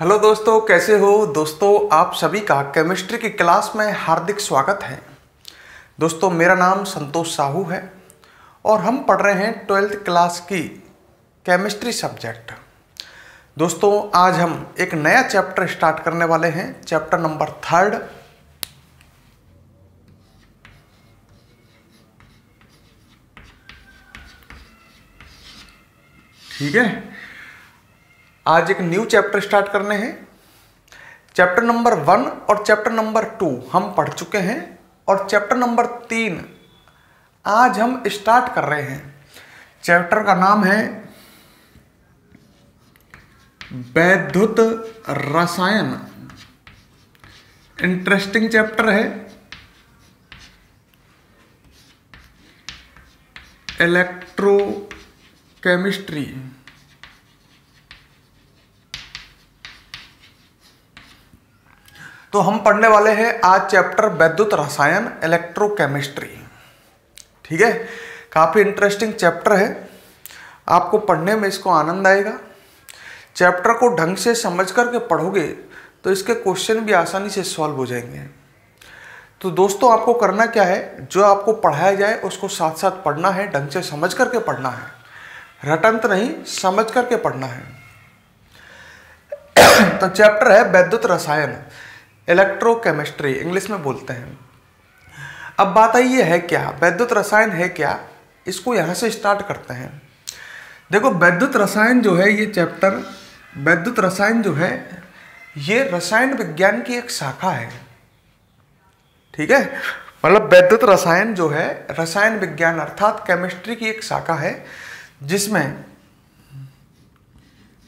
Hello दोस्तों, कैसे हो दोस्तों। आप सभी का केमिस्ट्री की क्लास में हार्दिक स्वागत है। दोस्तों, मेरा नाम संतोष साहू है और हम पढ़ रहे हैं 12th क्लास की केमिस्ट्री सब्जेक्ट। दोस्तों, आज हम एक नया चैप्टर स्टार्ट करने वाले हैं, चैप्टर नंबर 3। ठीक है, आज एक न्यू चैप्टर स्टार्ट करने हैं। चैप्टर नंबर 1 और चैप्टर नंबर 2 हम पढ़ चुके हैं और चैप्टर नंबर 3 आज हम स्टार्ट कर रहे हैं। चैप्टर का नाम है वैद्युत रसायन। इंटरेस्टिंग चैप्टर है। इलेक्ट्रोकेमिस्ट्री। तो हम पढ़ने वाले हैं आज चैप्टर वैद्युत रसायन इलेक्ट्रोकेमिस्ट्री। ठीक है, काफ़ी इंटरेस्टिंग चैप्टर है। आपको पढ़ने में इसको आनंद आएगा। चैप्टर को ढंग से समझ करके पढ़ोगे तो इसके क्वेश्चन भी आसानी से सॉल्व हो जाएंगे। तो दोस्तों, आपको करना क्या है, जो आपको पढ़ाया जाए उसको साथ साथ पढ़ना है, ढंग से समझ करके पढ़ना है। रटंत नहीं, समझ करके पढ़ना है। तो चैप्टर है वैद्युत रसायन इलेक्ट्रोकेमिस्ट्री, इंग्लिश में बोलते हैं। अब बात आई ये है क्या, वैद्युत रसायन है क्या, इसको यहां से स्टार्ट करते हैं। देखो, वैद्युत रसायन जो है, ये चैप्टर वैद्युत रसायन जो है ये रसायन विज्ञान की एक शाखा है। ठीक है, मतलब वैद्युत रसायन जो है रसायन विज्ञान अर्थात केमिस्ट्री की एक शाखा है, जिसमें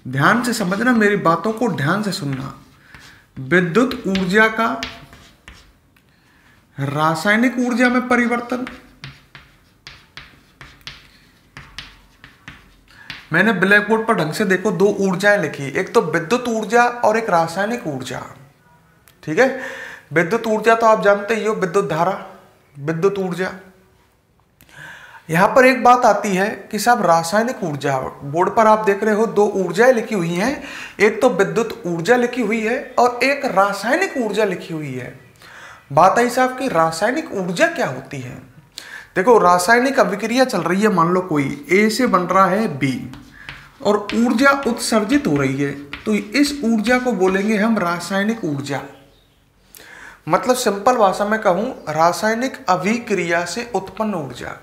ध्यान से समझना, मेरी बातों को ध्यान से सुनना। विद्युत ऊर्जा का रासायनिक ऊर्जा में परिवर्तन। मैंने ब्लैक बोर्ड पर ढंग से देखो, दो ऊर्जाएं लिखी, एक तो विद्युत ऊर्जा और एक रासायनिक ऊर्जा। ठीक है, विद्युत ऊर्जा तो आप जानते ही हो, विद्युत धारा, विद्युत ऊर्जा। यहां पर एक बात आती है कि साहब रासायनिक ऊर्जा, बोर्ड पर आप देख रहे हो दो ऊर्जाएं लिखी हुई हैं, एक तो विद्युत ऊर्जा लिखी हुई है और एक रासायनिक ऊर्जा लिखी हुई है। बात आई साहब कि रासायनिक ऊर्जा क्या होती है। देखो, रासायनिक अभिक्रिया चल रही है, मान लो कोई ए से बन रहा है बी और ऊर्जा उत्सर्जित हो रही है, तो इस ऊर्जा को बोलेंगे हम रासायनिक ऊर्जा। मतलब सिंपल भाषा में कहूं, रासायनिक अभिक्रिया से उत्पन्न ऊर्जा।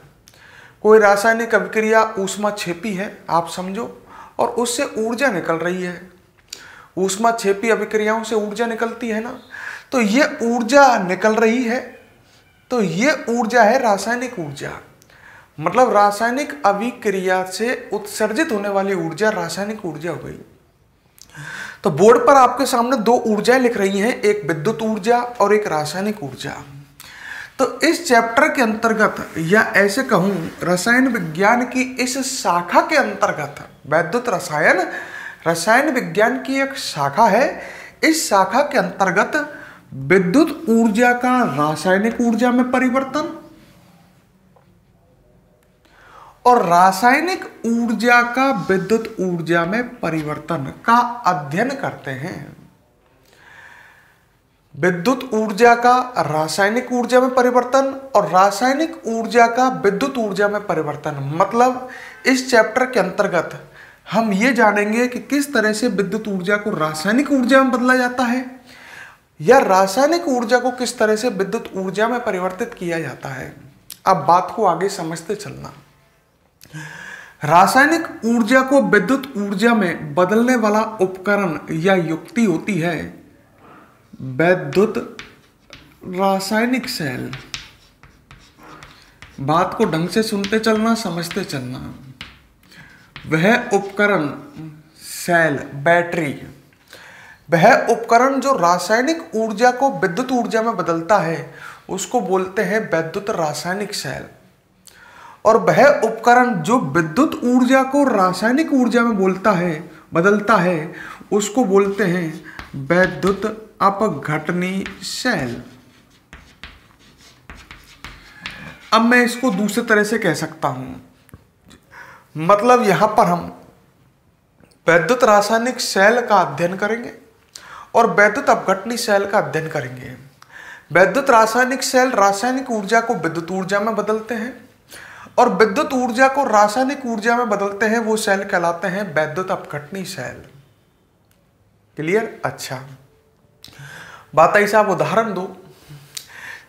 कोई रासायनिक अभिक्रिया ऊष्माक्षेपी है, आप समझो, और उससे ऊर्जा निकल रही है। ऊष्माक्षेपी अभिक्रियाओं से ऊर्जा निकलती है ना, तो ये ऊर्जा निकल रही है, तो ये ऊर्जा है रासायनिक ऊर्जा। मतलब रासायनिक अभिक्रिया से उत्सर्जित होने वाली ऊर्जा रासायनिक ऊर्जा हो गई। तो बोर्ड पर आपके सामने दो ऊर्जाएं लिख रही हैं, एक विद्युत ऊर्जा और एक रासायनिक ऊर्जा। तो इस चैप्टर के अंतर्गत, या ऐसे कहूं रसायन विज्ञान की इस शाखा के अंतर्गत, वैद्युत रसायन रसायन विज्ञान की एक शाखा है। इस शाखा के अंतर्गत विद्युत ऊर्जा का रासायनिक ऊर्जा में परिवर्तन और रासायनिक ऊर्जा का विद्युत ऊर्जा में परिवर्तन का अध्ययन करते हैं। विद्युत ऊर्जा का रासायनिक ऊर्जा में परिवर्तन और रासायनिक ऊर्जा का विद्युत ऊर्जा में परिवर्तन। मतलब इस चैप्टर के अंतर्गत हम ये जानेंगे कि किस तरह से विद्युत ऊर्जा को रासायनिक ऊर्जा में बदला जाता है, या रासायनिक ऊर्जा को किस तरह से विद्युत ऊर्जा में परिवर्तित किया जाता है। अब बात को आगे समझते चलना। रासायनिक ऊर्जा को विद्युत ऊर्जा में बदलने वाला उपकरण या युक्ति होती है वैद्युत रासायनिक सेल। बात को ढंग से सुनते चलना, समझते चलना। वह उपकरण सेल, बैटरी, वह उपकरण जो रासायनिक ऊर्जा को विद्युत ऊर्जा में बदलता है उसको बोलते हैं वैद्युत रासायनिक सेल। और वह उपकरण जो विद्युत ऊर्जा को रासायनिक ऊर्जा में बदलता है उसको बोलते हैं वैद्युत अपघटनी सेल। अब मैं इसको दूसरे तरह से कह सकता हूं, मतलब यहां पर हम वैद्युत रासायनिक सेल का अध्ययन करेंगे और वैद्युत अपघटनी सेल का अध्ययन करेंगे। वैद्युत रासायनिक सेल रासायनिक ऊर्जा को विद्युत ऊर्जा में बदलते हैं और विद्युत ऊर्जा को रासायनिक ऊर्जा में बदलते हैं, वो सेल कहलाते हैं वैद्युत अपघटनी सेल। क्लियर? अच्छा, बात ऐसा आप उदाहरण दो,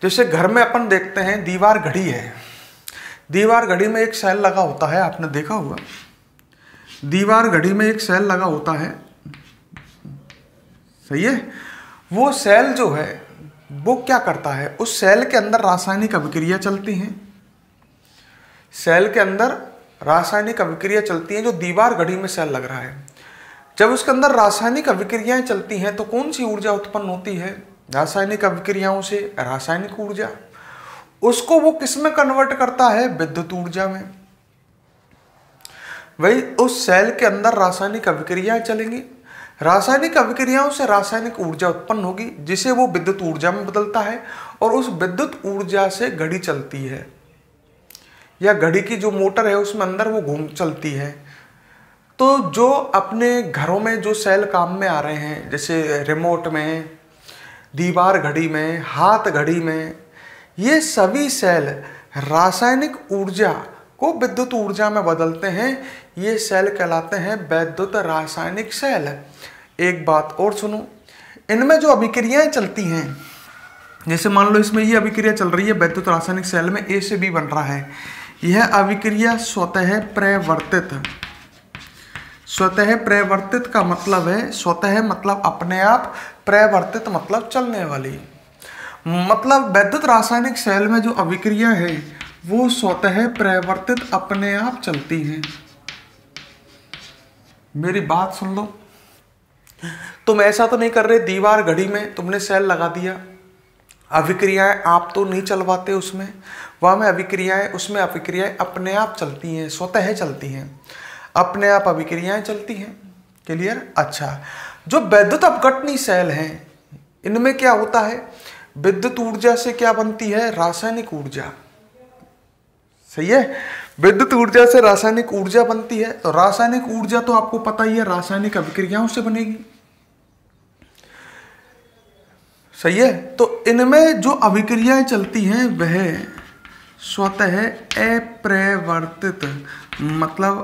जैसे घर में अपन देखते हैं दीवार घड़ी है, दीवार घड़ी में एक सेल लगा होता है, आपने देखा होगा, दीवार घड़ी में एक सेल लगा होता है, सही है। वो सेल जो है वो क्या करता है, उस सेल के अंदर रासायनिक अभिक्रिया चलती हैं, सेल के अंदर रासायनिक अभिक्रिया चलती हैं, जो दीवार घड़ी में सेल लग रहा है। जब उसके अंदर रासायनिक अभिक्रियाएं चलती हैं तो कौन सी ऊर्जा उत्पन्न होती है? रासायनिक अभिक्रियाओं से रासायनिक ऊर्जा। उसको वो किस में कन्वर्ट करता है? विद्युत ऊर्जा में। वही उस सेल के अंदर रासायनिक अभिक्रियाएं चलेंगी, रासायनिक अभिक्रियाओं से रासायनिक ऊर्जा उत्पन्न होगी, जिसे वो विद्युत ऊर्जा में बदलता है और उस विद्युत ऊर्जा से घड़ी चलती है, या घड़ी की जो मोटर है उसमें अंदर वो घूम चलती है। तो जो अपने घरों में जो सेल काम में आ रहे हैं, जैसे रिमोट में, दीवार घड़ी में, हाथ घड़ी में, ये सभी सेल रासायनिक ऊर्जा को विद्युत ऊर्जा में बदलते हैं। ये सेल कहलाते हैं वैद्युत रासायनिक सेल। एक बात और सुनो, इनमें जो अभिक्रियाएं चलती हैं, जैसे मान लो इसमें ये अभिक्रिया चल रही है वैद्युत रासायनिक सेल में, ए से बी बन रहा है, यह अभिक्रिया स्वतः प्रवर्तित, स्वतः प्रवर्तित का मतलब है, स्वतः मतलब अपने आप, प्रवर्तित मतलब चलने वाली, मतलब वैद्युत रासायनिक सेल में जो अभिक्रिया है वो स्वतः प्रवर्तित अपने आप चलती है। मेरी बात सुन लो, तुम ऐसा तो नहीं कर रहे दीवार घड़ी में तुमने सेल लगा दिया, अभिक्रियाएं आप तो नहीं चलवाते उसमें, वहां में अभिक्रियाएं, उसमें अभिक्रियाएं अपने आप चलती हैं, स्वतः चलती हैं, अपने आप अभिक्रियाएं चलती हैं। क्लियर? अच्छा, जो वैद्युत अपघटनी सेल हैं इनमें क्या होता है, विद्युत ऊर्जा से क्या बनती है? रासायनिक ऊर्जा। सही है, विद्युत ऊर्जा से रासायनिक ऊर्जा बनती है। तो रासायनिक ऊर्जा तो आपको पता ही है रासायनिक अभिक्रियाओं से बनेगी। सही है, तो इनमें जो अभिक्रियाएं चलती हैं वह स्वतः अप्रवर्तित, मतलब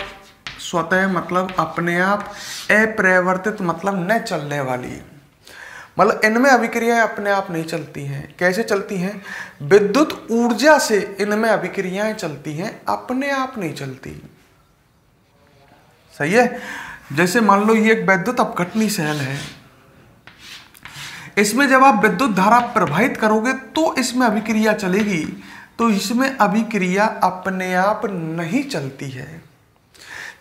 स्वतः मतलब अपने आप, अप्रवर्तित मतलब न चलने वाली, मतलब इनमें अभिक्रियाएं अपने आप नहीं चलती हैं। कैसे चलती हैं? विद्युत ऊर्जा से इनमें अभिक्रियाएं चलती हैं, अपने आप नहीं चलती। सही है, जैसे मान लो ये एक वैद्युत अपघटनी सेल है, इसमें जब आप विद्युत धारा प्रवाहित करोगे तो इसमें अभिक्रिया चलेगी, तो इसमें अभिक्रिया अपने आप नहीं चलती है।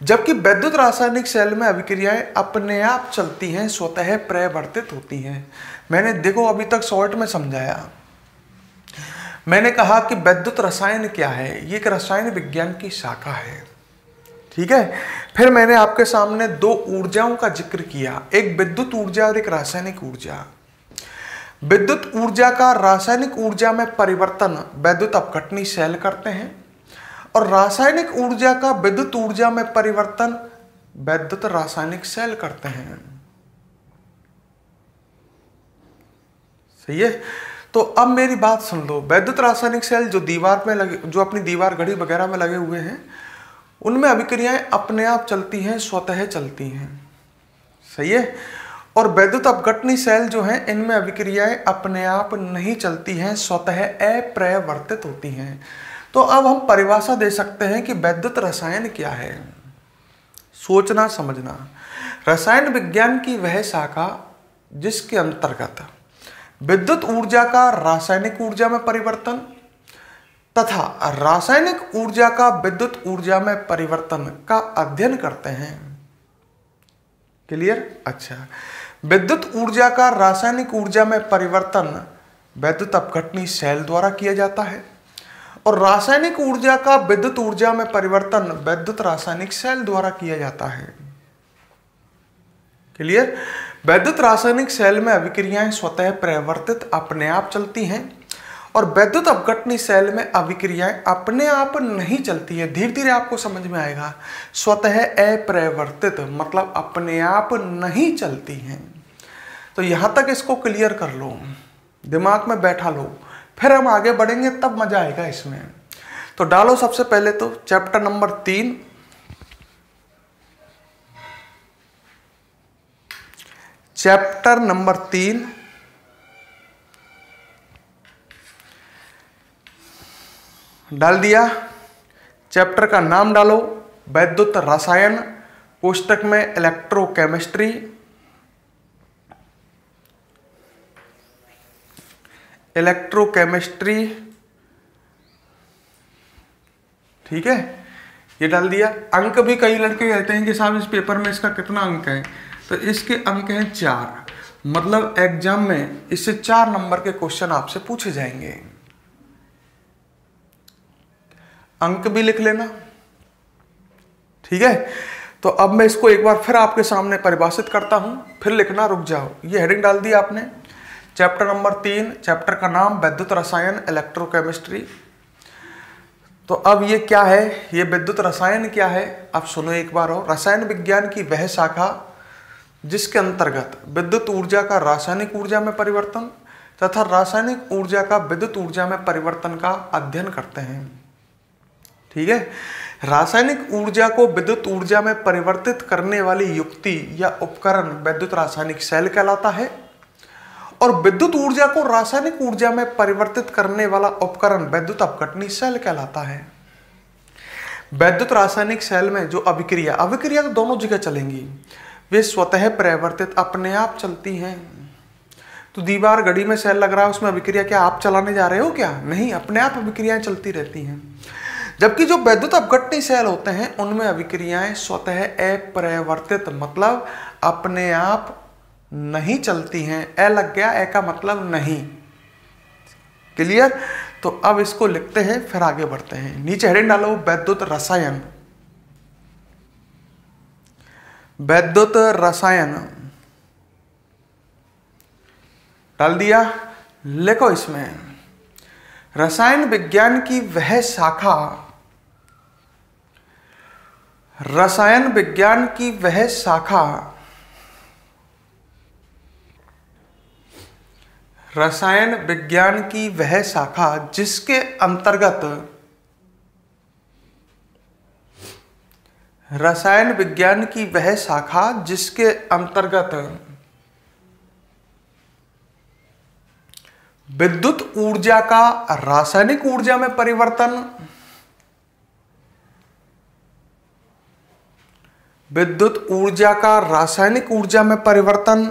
जबकि वैद्युत रासायनिक सेल में अभिक्रियाएं अपने आप चलती हैं, स्वतः प्रवर्तित होती हैं। मैंने देखो अभी तक शॉर्ट में समझाया, मैंने कहा कि वैद्युत रसायन क्या है, ये एक रसायन विज्ञान की शाखा है। ठीक है, फिर मैंने आपके सामने दो ऊर्जाओं का जिक्र किया, एक विद्युत ऊर्जा और एक रासायनिक ऊर्जा। विद्युत ऊर्जा का रासायनिक ऊर्जा में परिवर्तन वैद्युत अपघटनी सेल करते हैं और रासायनिक ऊर्जा का विद्युत ऊर्जा में परिवर्तन वैद्युत रासायनिक सेल करते हैं। सही है, तो अब मेरी बात सुन लो, वैद्युत रासायनिक सेल जो दीवार में लगे, जो अपनी दीवार घड़ी वगैरह में लगे हुए हैं, उनमें अभिक्रियाएं अपने आप चलती हैं, स्वतः चलती हैं। सही है, और वैद्युत अपघटनी सेल जो हैं इनमें अभिक्रियाएं अपने आप नहीं चलती हैं, स्वतः अप्रवर्तित होती हैं। तो अब हम परिभाषा दे सकते हैं कि वैद्युत रसायन क्या है। सोचना समझना, रसायन विज्ञान की वह शाखा जिसके अंतर्गत विद्युत ऊर्जा का रासायनिक ऊर्जा में परिवर्तन तथा रासायनिक ऊर्जा का विद्युत ऊर्जा में परिवर्तन का अध्ययन करते हैं। क्लियर? अच्छा, विद्युत ऊर्जा का रासायनिक ऊर्जा में परिवर्तन वैद्युत अपघटनी सेल द्वारा किया जाता है और रासायनिक ऊर्जा का विद्युत ऊर्जा में परिवर्तन वैद्युत रासायनिक सेल द्वारा किया जाता है। क्लियर? वैद्युत रासायनिक सेल में अभिक्रियाएं स्वतः प्रवर्तित अपने आप चलती हैं और वैद्युत अपघटनी सेल में अभिक्रियाएं अपने आप नहीं चलती है। धीरे धीरे आपको समझ में आएगा, स्वतः अप्रवर्तित मतलब अपने आप नहीं चलती हैं। तो यहां तक इसको क्लियर कर लो, दिमाग में बैठा लो, फिर हम आगे बढ़ेंगे, तब मजा आएगा इसमें। तो डालो सबसे पहले तो चैप्टर नंबर 3, चैप्टर नंबर 3 डाल दिया। चैप्टर का नाम डालो वैद्युत रसायन, कोष्टक में इलेक्ट्रोकेमिस्ट्री, इलेक्ट्रोकेमिस्ट्री, ठीक है, ये डाल दिया। अंक भी कई लड़के कहते हैं कि साहब इस पेपर में इसका कितना अंक है, तो इसके अंक हैं 4, मतलब एग्जाम में इससे 4 नंबर के क्वेश्चन आपसे पूछे जाएंगे। अंक भी लिख लेना, ठीक है। तो अब मैं इसको एक बार फिर आपके सामने परिभाषित करता हूं, फिर लिखना रुक जाओ। ये हेडिंग डाल दी आपने, चैप्टर नंबर 3, चैप्टर का नाम वैद्युत रसायन इलेक्ट्रोकेमिस्ट्री। तो अब ये क्या है, ये विद्युत रसायन क्या है, अब सुनो एक बार और। रसायन विज्ञान की वह शाखा जिसके अंतर्गत विद्युत ऊर्जा का रासायनिक ऊर्जा में परिवर्तन तथा रासायनिक ऊर्जा का विद्युत ऊर्जा में परिवर्तन का अध्ययन करते हैं, ठीक है। रासायनिक ऊर्जा को विद्युत ऊर्जा में परिवर्तित करने वाली युक्ति या उपकरण वैद्युत रासायनिक सेल कहलाता है, और विद्युत ऊर्जा को रासायनिक ऊर्जा में परिवर्तित करने वाला उपकरण वैद्युत अपघटनी सेल कहलाता है। वैद्युत रासायनिक सेल में जो अभिक्रिया तो दोनों जगह चलेंगी, वे स्वतः परिवर्तित अपने आप चलती हैं। तो दीवार घड़ी में सेल लग रहा है, उसमें अभिक्रिया क्या आप चलाने जा रहे हो क्या? नहीं, अपने आप अभिक्रियाएं चलती रहती हैं। जबकि जो वैद्युत अपघटनी सेल होते हैं उनमें अभिक्रियाएं स्वतः अपरिवर्तित, मतलब अपने आप नहीं चलती हैं। ए लग गया, ए का मतलब नहीं। क्लियर? तो अब इसको लिखते हैं, फिर आगे बढ़ते हैं। नीचे हेडिंग डालो वैद्युत रसायन, वैद्युत रसायन डाल दिया। लिखो इसमें रसायन विज्ञान की वह शाखा, रसायन विज्ञान की वह शाखा, रसायन विज्ञान की वह शाखा जिसके अंतर्गत, रसायन विज्ञान की वह शाखा जिसके अंतर्गत विद्युत ऊर्जा का रासायनिक ऊर्जा में परिवर्तन, विद्युत ऊर्जा का रासायनिक ऊर्जा में परिवर्तन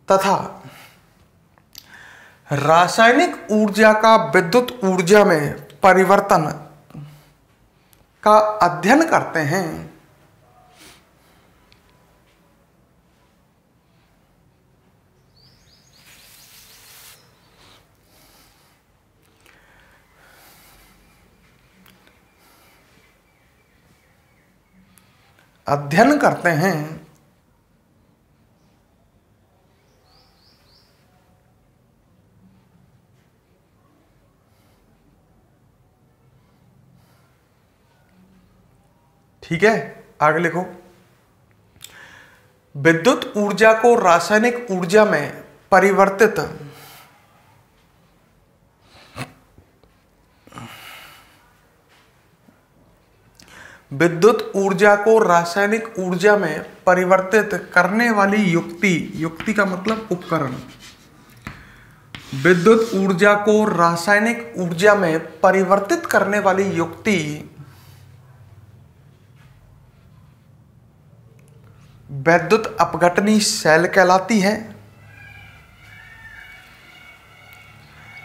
तथा रासायनिक ऊर्जा का विद्युत ऊर्जा में परिवर्तन का अध्ययन करते हैं। अध्ययन करते हैं। ठीक है, आगे लिखो। विद्युत ऊर्जा को रासायनिक ऊर्जा में परिवर्तित, विद्युत ऊर्जा को रासायनिक ऊर्जा में परिवर्तित करने वाली युक्ति, युक्ति का मतलब उपकरण, विद्युत ऊर्जा को रासायनिक ऊर्जा में परिवर्तित करने वाली युक्ति वैद्युत अपघटनी सेल कहलाती है।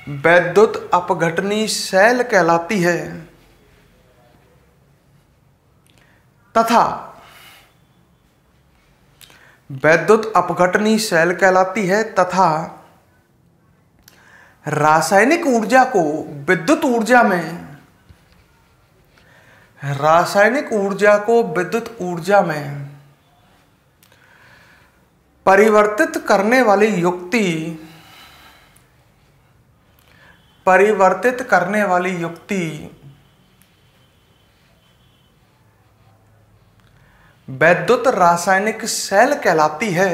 वैद्युत अपघटनी सेल कहलाती है तथा वैद्युत अपघटनी सेल कहलाती है तथा रासायनिक ऊर्जा को विद्युत ऊर्जा में, रासायनिक ऊर्जा को विद्युत ऊर्जा में परिवर्तित करने वाली युक्ति, परिवर्तित करने वाली युक्ति वैद्युत रासायनिक सेल कहलाती है।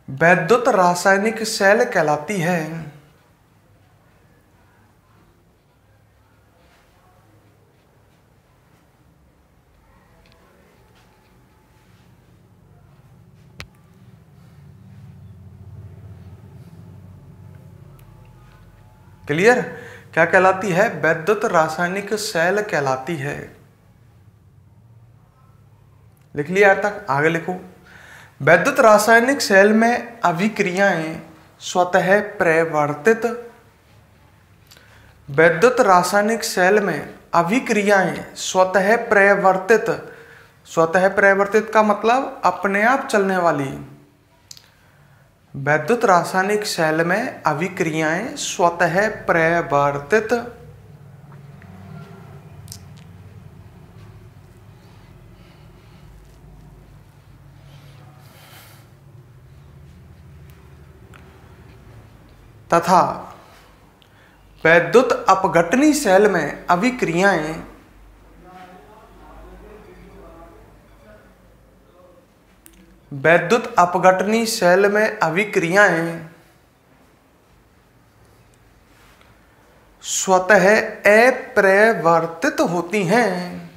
वैद्युत रासायनिक सेल कहलाती है। क्लियर? क्या कहलाती है? वैद्युत रासायनिक सेल कहलाती है। लिख लिया यार तक? आगे लिखो। वैद्युत रासायनिक सेल में अभिक्रियाएं स्वतः प्रवर्तित। वैद्युत रासायनिक सेल में अभिक्रियाएं स्वतः प्रवर्तित। स्वतः प्रवर्तित का मतलब अपने आप चलने वाली। वैद्युत रासायनिक सेल में अभिक्रियाएं स्वतः प्रवर्तित तथा वैद्युत अपघटनी सेल में अभिक्रियाएं वैद्युत अपघटनी सेल में अभिक्रियाएं स्वतः अप्रवर्तित होती हैं।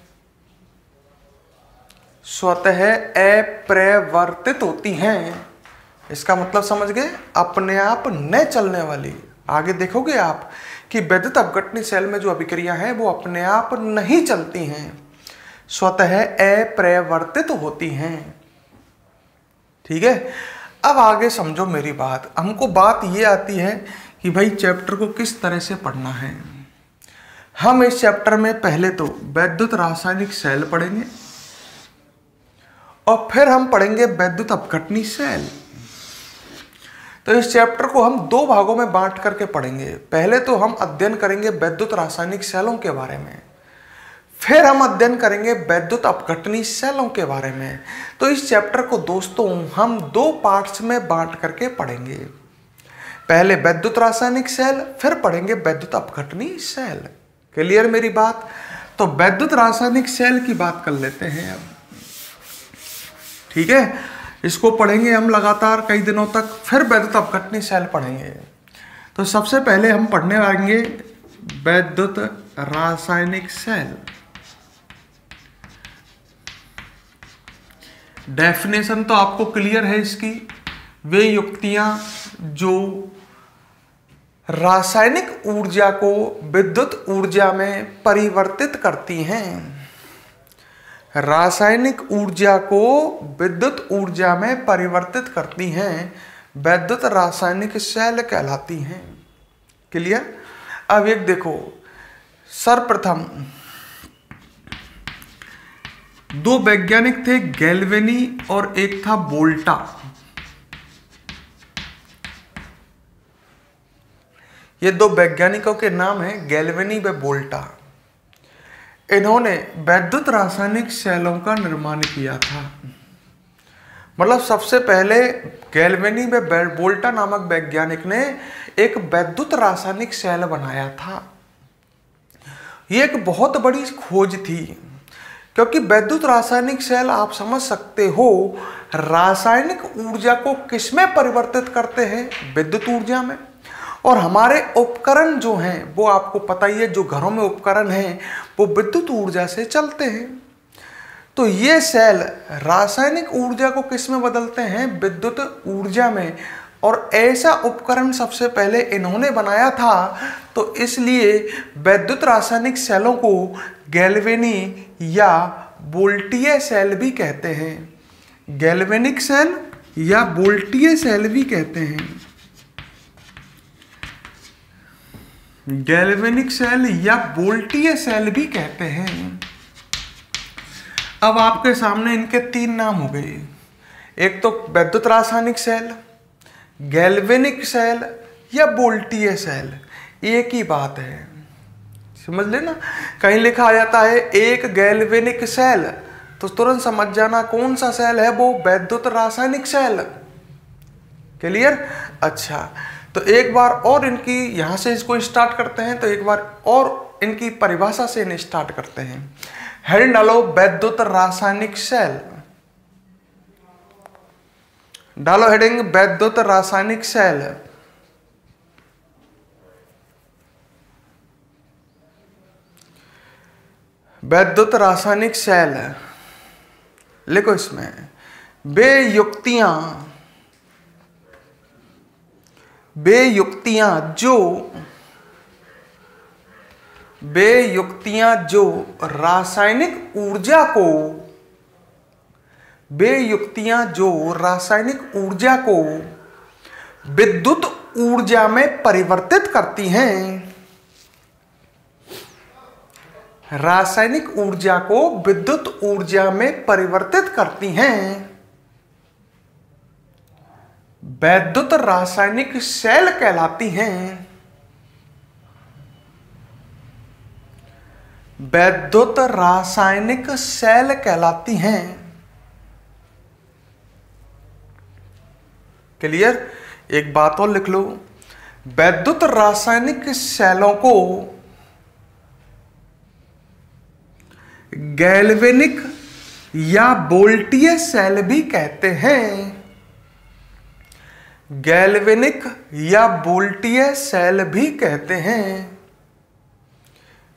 स्वतः अप्रवर्तित होती हैं। इसका मतलब समझ गए? अपने आप न चलने वाली। आगे देखोगे आप कि वैद्युत अपघटनी सेल में जो अभिक्रिया है वो अपने आप नहीं चलती हैं, स्वतः अप्रवर्तित होती हैं। ठीक है? अब आगे समझो मेरी बात। हमको बात ये आती है कि भाई चैप्टर को किस तरह से पढ़ना है। हम इस चैप्टर में पहले तो वैद्युत रासायनिक सेल पढ़ेंगे और फिर हम पढ़ेंगे वैद्युत अपघटनी सेल। तो इस चैप्टर को हम दो भागों में बांट करके पढ़ेंगे। पहले तो हम अध्ययन करेंगे वैद्युत रासायनिक सेलों के बारे में, फिर हम अध्ययन करेंगे वैद्युत अपघटनी सेलों के बारे में। तो इस चैप्टर को दोस्तों हम दो पार्ट्स में बांट करके पढ़ेंगे। पहले वैद्युत रासायनिक सेल, फिर पढ़ेंगे वैद्युत अपघटनी सेल। क्लियर मेरी बात? तो वैद्युत रासायनिक सेल की बात कर लेते हैं अब। ठीक है? इसको पढ़ेंगे हम लगातार कई दिनों तक, फिर वैद्युत अपघटनी सेल पढ़ेंगे। तो सबसे पहले हम पढ़ने आएंगे वैद्युत रासायनिक सेल। डेफिनेशन तो आपको क्लियर है इसकी। वे युक्तियां जो रासायनिक ऊर्जा को विद्युत ऊर्जा में परिवर्तित करती हैं। रासायनिक ऊर्जा को विद्युत ऊर्जा में परिवर्तित करती हैं, वैद्युत रासायनिक सेल कहलाती हैं। क्लियर? अब एक देखो, सर्वप्रथम दो वैज्ञानिक थे, गैल्वेनी और एक था वोल्टा। ये दो वैज्ञानिकों के नाम हैं गैल्वेनी व वोल्टा। इन्होंने वैद्युत रासायनिक सेलों का निर्माण किया था। मतलब सबसे पहले गैल्वेनी व वोल्टा नामक वैज्ञानिक ने एक वैद्युत रासायनिक सेल बनाया था। ये एक बहुत बड़ी खोज थी, क्योंकि वैद्युत रासायनिक सेल आप समझ सकते हो रासायनिक ऊर्जा को किसमें परिवर्तित करते हैं? विद्युत ऊर्जा में। और हमारे उपकरण जो हैं वो आपको पता ही है, जो घरों में उपकरण हैं वो विद्युत ऊर्जा से चलते हैं। तो ये सेल रासायनिक ऊर्जा को किस में बदलते हैं? विद्युत ऊर्जा में। और ऐसा उपकरण सबसे पहले इन्होंने बनाया था, तो इसलिए वैद्युत रासायनिक सेलों को गैल्वेनी या वोल्टीय सेल भी कहते हैं। गैल्वेनिक सेल या वोल्टीय सेल भी कहते हैं। गैल्वेनिक सेल या वोल्टीय सेल भी कहते हैं। अब आपके सामने इनके तीन नाम हो गए। एक तो वैद्युत रासायनिक सेल, गैल्वेनिक सेल या वोल्टीय सेल, एक ही बात है। समझ लेना, कहीं लिखा आ जाता है एक गैल्वेनिक सेल, तो तुरंत समझ जाना कौन सा सेल है वो, वैद्युत रासायनिक सेल। क्लियर? अच्छा, तो एक बार और इनकी यहाँ से इसको स्टार्ट करते हैं, तो एक बार और इनकी परिभाषा से इन्हें स्टार्ट करते हैं। हेडिंग डालो वैद्युत रासायनिक सेल, डालो हेडिंग वैद्युत रासायनिक सेल। वैद्युत रासायनिक सेल लिखो इसमें वे युक्तियां जो रासायनिक ऊर्जा को विद्युत ऊर्जा में परिवर्तित करती हैं, रासायनिक ऊर्जा को विद्युत ऊर्जा में परिवर्तित करती हैं, वैद्युत रासायनिक सेल कहलाती हैं। वैद्युत रासायनिक सेल कहलाती हैं। क्लियर? एक बात और लिख लो, वैद्युत रासायनिक सेलों को गैल्वेनिक या वोल्टीय सेल भी कहते हैं। गैल्वेनिक या वोल्टीय सेल भी कहते हैं।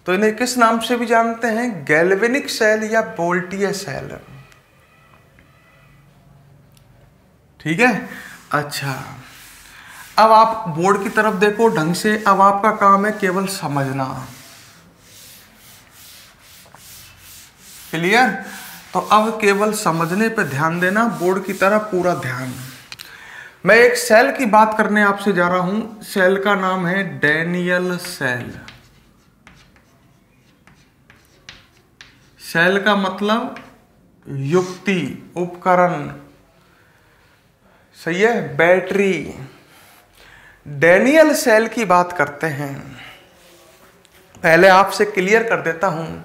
तो इन्हें किस नाम से भी जानते हैं? गैल्वेनिक सेल या वोल्टीय सेल। ठीक है। अच्छा, अब आप बोर्ड की तरफ देखो ढंग से। अब आपका काम है केवल समझना। क्लियर? तो अब केवल समझने पे ध्यान देना, बोर्ड की तरफ पूरा ध्यान। मैं एक सेल की बात करने आपसे जा रहा हूं। सेल का नाम है डैनियल सेल। सेल का मतलब युक्ति, उपकरण, सही है, बैटरी। डैनियल सेल की बात करते हैं। पहले आपसे क्लियर कर देता हूं,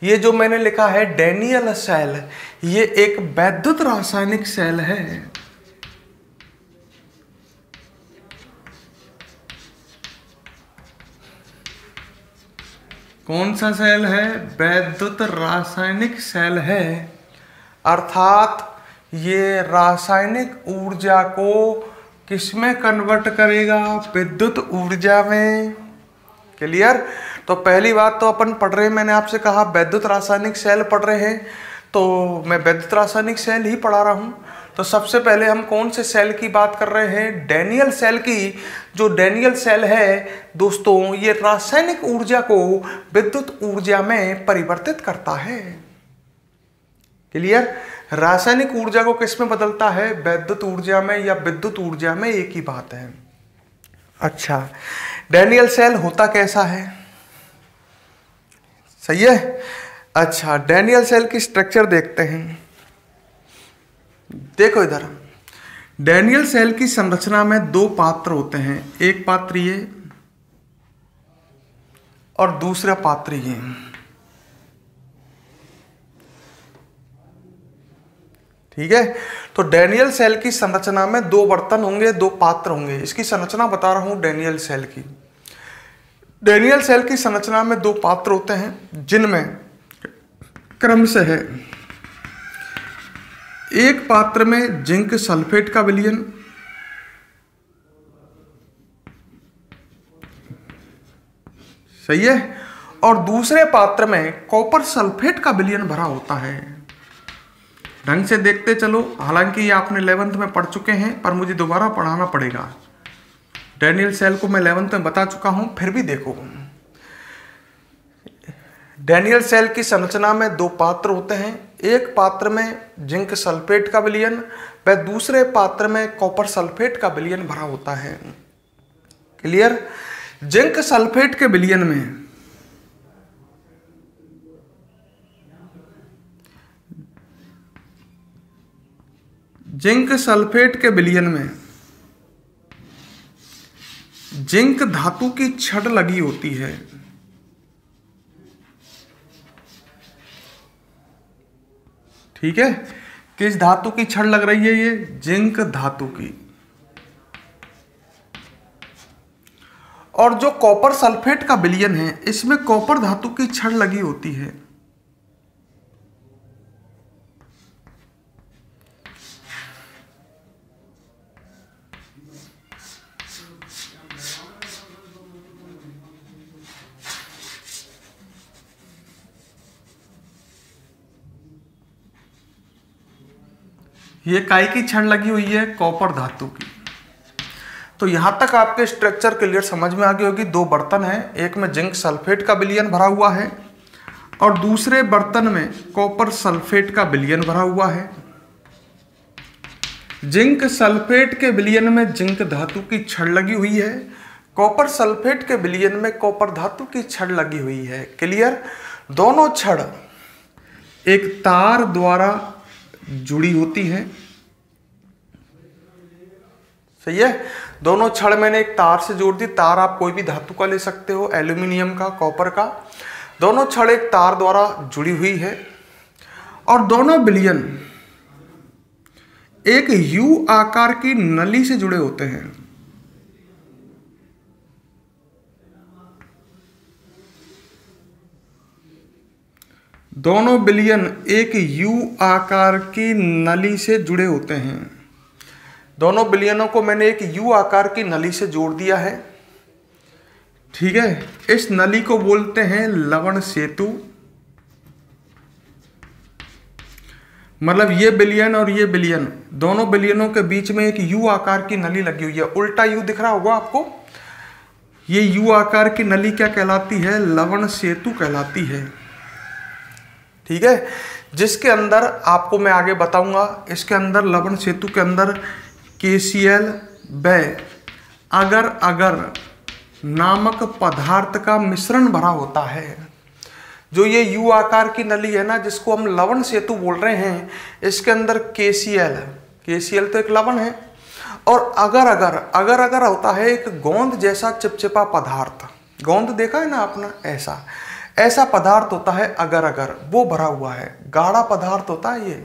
ये जो मैंने लिखा है डैनियल सेल, ये एक वैद्युत रासायनिक सेल है। कौन सा सेल है? वैद्युत रासायनिक सेल है। अर्थात ये रासायनिक ऊर्जा को किसमें कन्वर्ट करेगा? विद्युत ऊर्जा में। क्लियर? तो पहली बात तो अपन पढ़ रहे हैं, मैंने आपसे कहा वैद्युत रासायनिक सेल पढ़ रहे हैं, तो मैं वैद्युत रासायनिक सेल ही पढ़ा रहा हूं। तो सबसे पहले हम कौन से सेल की बात कर रहे हैं? डैनियल सेल की। जो डैनियल सेल है दोस्तों, ये रासायनिक ऊर्जा को विद्युत ऊर्जा में परिवर्तित करता है। क्लियर? रासायनिक ऊर्जा को किस में बदलता है? वैद्युत ऊर्जा में या विद्युत ऊर्जा में, एक ही बात है। अच्छा, डैनियल सेल होता कैसा है? सही है। अच्छा, डैनियल सेल की स्ट्रक्चर देखते हैं। देखो इधर, डैनियल सेल की संरचना में दो पात्र होते हैं, एक पात्र ये और दूसरा पात्र ये। ठीक है। तो डैनियल सेल की संरचना में दो बर्तन होंगे, दो पात्र होंगे। इसकी संरचना बता रहा हूं डैनियल सेल की। डैनियल सेल की संरचना में दो पात्र होते हैं, जिनमें क्रम से है, एक पात्र में जिंक सल्फेट का विलयन, सही है, और दूसरे पात्र में कॉपर सल्फेट का विलयन भरा होता है। ढंग से देखते चलो, हालांकि ये आपने 11th में पढ़ चुके हैं, पर मुझे दोबारा पढ़ाना पड़ेगा। डैनियल सेल को मैं 11th में बता चुका हूं, फिर भी देखो। डैनियल सेल की संरचना में दो पात्र होते हैं, एक पात्र में जिंक सल्फेट का विलयन व दूसरे पात्र में कॉपर सल्फेट का विलयन भरा होता है। क्लियर? जिंक सल्फेट के विलयन में जिंक धातु की छड़ लगी होती है। ठीक है। किस धातु की छड़ लग रही है? ये जिंक धातु की। और जो कॉपर सल्फेट का विलयन है, इसमें कॉपर धातु की छड़ लगी होती है। ये काय की छड़ लगी हुई है, कॉपर धातु की। तो यहां तक आपके स्ट्रक्चर क्लियर समझ में आ गई होगी। दो बर्तन है, एक में जिंक सल्फेट का विलयन भरा हुआ है और दूसरे बर्तन में कॉपर सल्फेट का विलयन भरा हुआ है। जिंक सल्फेट के विलयन में जिंक धातु की छड़ लगी हुई है, कॉपर सल्फेट के विलयन में कॉपर धातु की छड़ लगी हुई है। क्लियर। दोनों छड़ एक तार द्वारा जुड़ी होती है। सही है। दोनों छड़ मैंने एक तार से जोड़ दी। तार आप कोई भी धातु का ले सकते हो, एल्यूमिनियम का, कॉपर का। दोनों छड़ एक तार द्वारा जुड़ी हुई है और दोनों विलयन एक यू आकार की नली से जुड़े होते हैं। दोनों विलयन एक यू आकार की नली से जुड़े होते हैं। दोनों विलयनों को मैंने एक यू आकार की नली से जोड़ दिया है। ठीक है। इस नली को बोलते हैं लवण सेतु। मतलब ये विलयन और ये विलयन, दोनों विलयनों के बीच में एक यू आकार की नली लगी हुई है। उल्टा यू दिख रहा होगा आपको। ये यू आकार की नली क्या कहलाती है? लवण सेतु कहलाती है। ठीक है। जिसके अंदर आपको मैं आगे बताऊंगा, इसके अंदर लवण सेतु के अंदर KCl व अगर अगर नामक पदार्थ का मिश्रण भरा होता है। जो ये यू आकार की नली है ना, जिसको हम लवण सेतु बोल रहे हैं, इसके अंदर KCl तो एक लवण है और अगर होता है एक गोंद जैसा चिपचिपा पदार्थ। गोंद देखा है ना अपना, ऐसा पदार्थ होता है अगर वो भरा हुआ है, गाढ़ा पदार्थ होता है ये।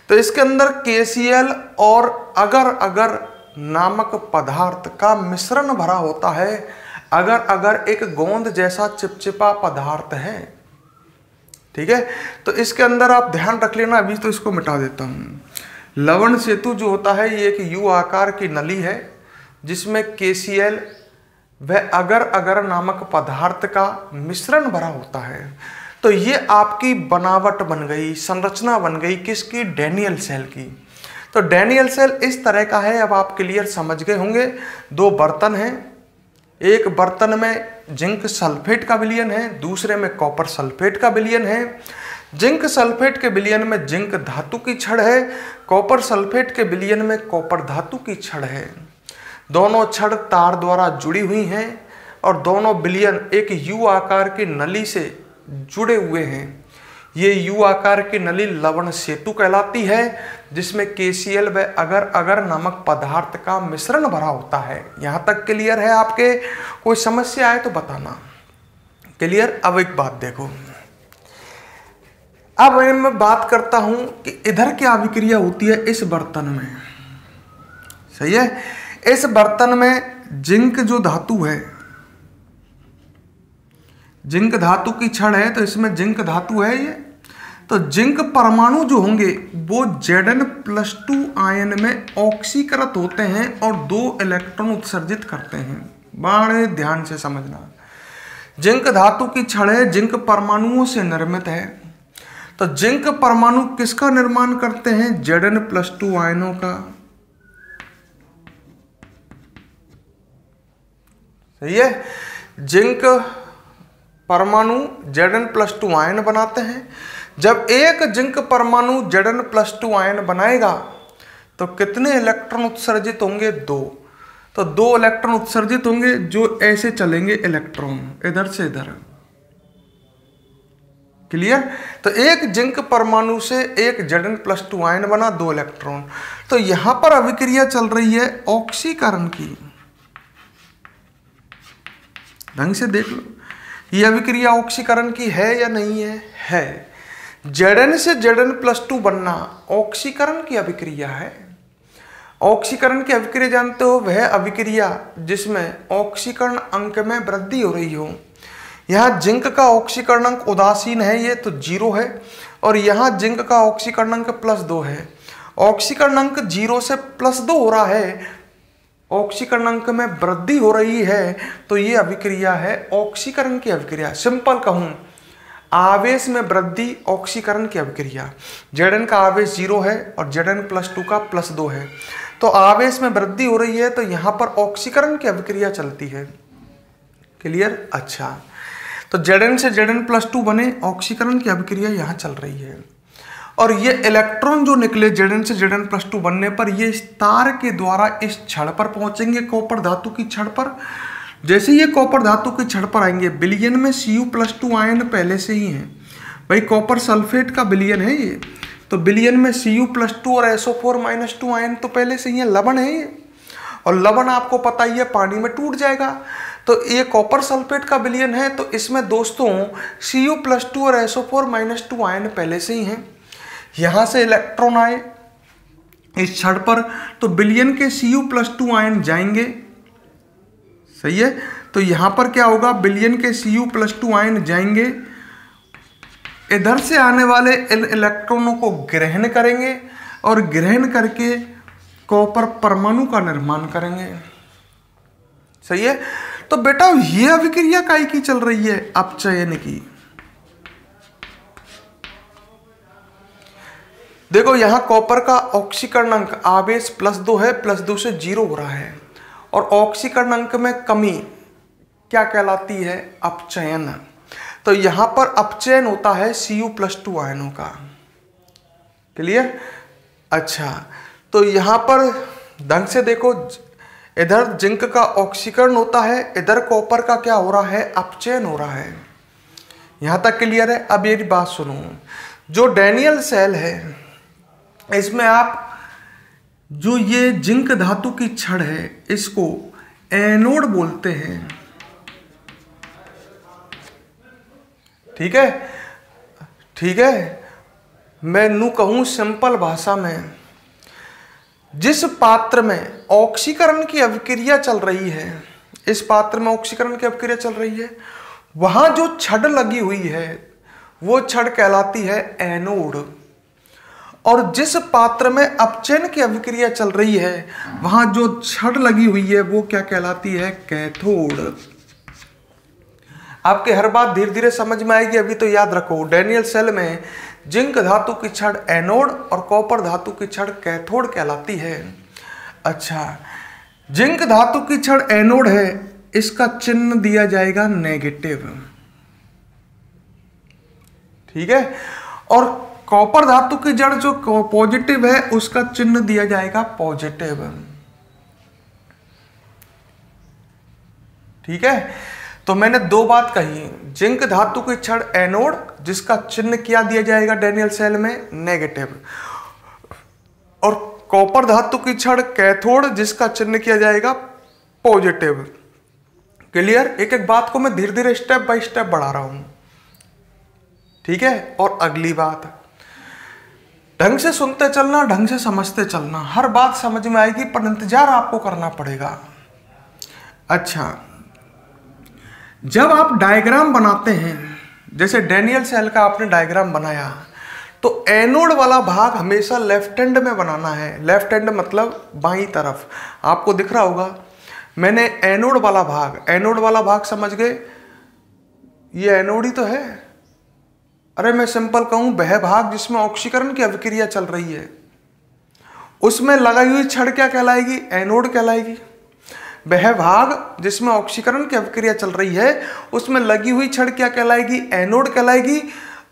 तो इसके अंदर KCl और अगर नामक पदार्थ का मिश्रण भरा होता है। अगर एक गोंद जैसा चिपचिपा पदार्थ है। ठीक है। तो इसके अंदर आप ध्यान रख लेना। अभी तो इसको मिटा देता हूं। लवण सेतु जो होता है ये एक यू आकार की नली है जिसमें KCl व अगर नामक पदार्थ का मिश्रण भरा होता है। तो ये आपकी बनावट बन गई, संरचना बन गई किसकी? डैनियल सेल की। तो डैनियल सेल इस तरह का है। अब आप क्लियर समझ गए होंगे। दो बर्तन हैं, एक बर्तन में जिंक सल्फेट का विलयन है, दूसरे में कॉपर सल्फेट का विलयन है। जिंक सल्फेट के विलयन में जिंक धातु की छड़ है, कॉपर सल्फेट के विलयन में कॉपर धातु की छड़ है। दोनों छड़ तार द्वारा जुड़ी हुई हैं और दोनों विलयन एक यू आकार की नली से जुड़े हुए हैं। ये यू आकार की नली लवण सेतु कहलाती है जिसमें KCl व अगर नामक पदार्थ का मिश्रण भरा होता है। यहां तक क्लियर है आपके? कोई समस्या आए तो बताना। क्लियर। अब एक बात देखो, अब मैं बात करता हूं कि इधर क्या अभिक्रिया होती है इस बर्तन में। सही है। इस बर्तन में जिंक जो धातु है, जिंक धातु की छड़ है, तो इसमें जिंक धातु है ये। तो जिंक परमाणु जो होंगे वो Zn+2 आयन में ऑक्सीकृत होते हैं और 2 इलेक्ट्रॉन उत्सर्जित करते हैं। बड़े ध्यान से समझना। जिंक धातु की छड़ है, जिंक परमाणुओं से निर्मित है। तो जिंक परमाणु किसका निर्माण करते हैं? Zn+2 आयनों का। सही है। जिंक परमाणु Zn+2 आयन बनाते हैं। जब एक जिंक परमाणु Zn+2 आयन बनाएगा तो कितने इलेक्ट्रॉन उत्सर्जित होंगे? 2। तो 2 इलेक्ट्रॉन उत्सर्जित होंगे जो ऐसे चलेंगे इलेक्ट्रॉन इधर से इधर। क्लियर। तो एक जिंक परमाणु से एक Zn+2 आयन बना, 2 इलेक्ट्रॉन। तो यहां पर अभिक्रिया चल रही है ऑक्सीकरण की। ढंग से देख लो, ये अभिक्रिया ऑक्सीकरण की है या नहीं है? है। Zn से Zn+2 बनना ऑक्सीकरण की अभिक्रिया है। ऑक्सीकरण की अभिक्रिया जानते हो? वह अभिक्रिया जिसमें ऑक्सीकरण अंक में वृद्धि हो रही हो। यहाँ जिंक का ऑक्सीकरण अंक उदासीन है, ये तो 0 है, और यहाँ जिंक का ऑक्सीकरण अंक +2 है। ऑक्सीकरण अंक 0 से +2 हो रहा है, ऑक्सीकरण अंक में वृद्धि हो रही है, तो ये अभिक्रिया है ऑक्सीकरण की अभिक्रिया। सिंपल कहूं, आवेश में वृद्धि ऑक्सीकरण की अभिक्रिया। Zn का आवेश 0 है और Zn+2 का +2 है, तो आवेश में वृद्धि हो रही है, तो यहाँ पर ऑक्सीकरण की अभिक्रिया चलती है। क्लियर? अच्छा, तो Zn से Zn+2 बने, ऑक्सीकरण की अभिक्रिया यहाँ चल रही है। और ये इलेक्ट्रॉन जो निकले Zn से Zn+2 बनने पर ये इस तार के द्वारा इस छड़ पर पहुंचेंगे, कॉपर धातु की छड़ पर। जैसे ये कॉपर धातु की छड़ पर आएंगे, विलयन में Cu+2 आयन पहले से ही है भाई, कॉपर सल्फेट का विलयन है ये, तो विलयन में Cu+2 और SO4-2 आयन तो पहले से ही है, लवण है ये, और लवण आपको पता ही है पानी में टूट जाएगा। तो ये कॉपर सल्फेट का विलयन है, तो इसमें दोस्तों Cu+2 और SO4-2 आयन पहले से ही हैं। यहाँ से इलेक्ट्रॉन आए इस छड़ पर, तो विलयन के Cu+2 आयन जाएंगे, सही है। तो यहाँ पर क्या होगा, विलयन के Cu+2 आयन जाएंगे, इधर से आने वाले इन इलेक्ट्रॉनों को ग्रहण करेंगे और ग्रहण करके कॉपर परमाणु का निर्माण करेंगे, सही है। तो बेटा ये अभिक्रिया काई की चल रही है, अपचयन की। देखो यहाँ कॉपर का ऑक्सीकरण अंक आवेश +2 है, +2 से 0 हो रहा है, और ऑक्सीकरण अंक में कमी क्या कहलाती है, अपचयन। तो यहां पर अपचयन होता है Cu+2 आयनों का। क्लियर? अच्छा, तो यहां पर ढंग से देखो, इधर जिंक का ऑक्सीकरण होता है, इधर कॉपर का क्या हो रहा है, अपचयन हो रहा है। यहां तक क्लियर है? अब ये बात सुनो, जो डैनियल सेल है इसमें आप जो ये जिंक धातु की छड़ है इसको एनोड बोलते हैं, ठीक है? ठीक है, मैं नू कहूं सिंपल भाषा में, जिस पात्र में ऑक्सीकरण की अभिक्रिया चल रही है, इस पात्र में ऑक्सीकरण की अभिक्रिया चल रही है, वहां जो छड़ लगी हुई है वो छड़ कहलाती है एनोड, और जिस पात्र में अपचयन की अभिक्रिया चल रही है वहां जो छड़ लगी हुई है वो क्या कहलाती है, कैथोड। आपके हर बात धीरे धीरे समझ में आएगी, अभी तो याद रखो, डैनियल सेल में जिंक धातु की छड़ एनोड और कॉपर धातु की छड़ कैथोड कहलाती है। अच्छा, जिंक धातु की छड़ एनोड है, इसका चिन्ह दिया जाएगा नेगेटिव, ठीक है, और कॉपर धातु की जड़ जो पॉजिटिव है उसका चिन्ह दिया जाएगा पॉजिटिव, ठीक है। तो मैंने दो बात कही, जिंक धातु की छड़ एनोड जिसका चिन्ह क्या दिया जाएगा डैनियल सेल में, नेगेटिव, और कॉपर धातु की छड़ कैथोड जिसका चिन्ह किया जाएगा पॉजिटिव। क्लियर? एक एक बात को मैं धीरे धीरे स्टेप बाय स्टेप बढ़ा रहा हूं, ठीक है। और अगली बात, ढंग से सुनते चलना, ढंग से समझते चलना, हर बात समझ में आएगी पर इंतजार आपको करना पड़ेगा। अच्छा, जब आप डायग्राम बनाते हैं, जैसे डैनियल सेल का आपने डायग्राम बनाया, तो एनोड वाला भाग हमेशा लेफ्ट हैंड में बनाना है। लेफ्ट हैंड मतलब बाईं तरफ, आपको दिख रहा होगा। मैंने एनोड वाला भाग समझ गए, ये एनोड ही तो है। अरे मैं सिंपल कहूं, वह भाग जिसमें ऑक्सीकरण की अभिक्रिया चल रही है उसमें लगाई हुई छड़ क्या कहलाएगी, एनोड कहलाएगी। वह भाग जिसमें ऑक्सीकरण की अभिक्रिया चल रही है उसमें लगी हुई छड़ क्या कहलाएगी, एनोड कहलाएगी।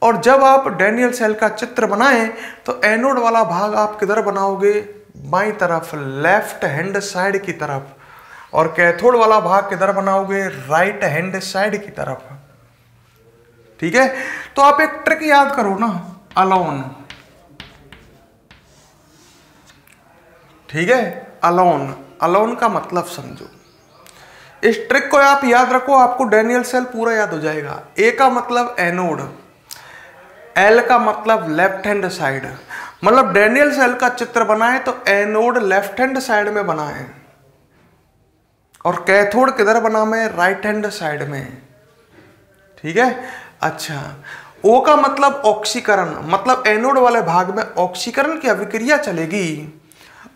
और जब आप डैनियल सेल का चित्र बनाएं तो एनोड वाला भाग आप किधर बनाओगे, बाईं तरफ, लेफ्ट हैंड साइड की तरफ, और कैथोड वाला भाग किधर बनाओगे, राइट हैंड साइड की तरफ, ठीक है। तो आप एक ट्रिक याद करो ना, अलोन, ठीक है, अलोन का मतलब समझो। इस ट्रिक को आप याद रखो, आपको डैनियल सेल पूरा याद हो जाएगा। ए का मतलब एनोड, एल का मतलब लेफ्ट हैंड साइड, मतलब डैनियल सेल का चित्र बनाए तो एनोड लेफ्ट हैंड साइड में बनाए और कैथोड किधर बना में, राइट हैंड साइड में, ठीक है। अच्छा, ओ का मतलब ऑक्सीकरण, मतलब एनोड वाले भाग में ऑक्सीकरण की अभिक्रिया चलेगी,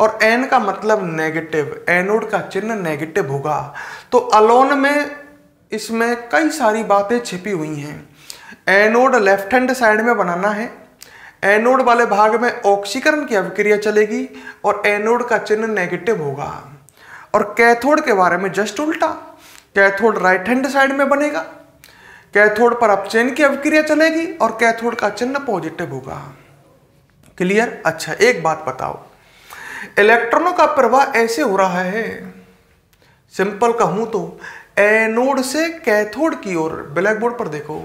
और एन का मतलब नेगेटिव, एनोड का चिन्ह नेगेटिव होगा। तो अलोन में इसमें कई सारी बातें छिपी हुई हैं। एनोड लेफ्ट हैंड साइड में बनाना है। एनोड वाले भाग में ऑक्सीकरण की अभिक्रिया चलेगी और एनोड का चिन्ह नेगेटिव होगा। और कैथोड के बारे में जस्ट उल्टा, कैथोड राइट हैंड साइड में बनेगा। कैथोड पर अपचयन की अभिक्रिया चलेगी और कैथोड का चिन्ह पॉजिटिव होगा। क्लियर? अच्छा, एक बात बताओ, इलेक्ट्रॉनों का प्रवाह ऐसे हो रहा है, सिंपल कहूं तो एनोड से कैथोड की ओर। ब्लैक बोर्ड पर देखो,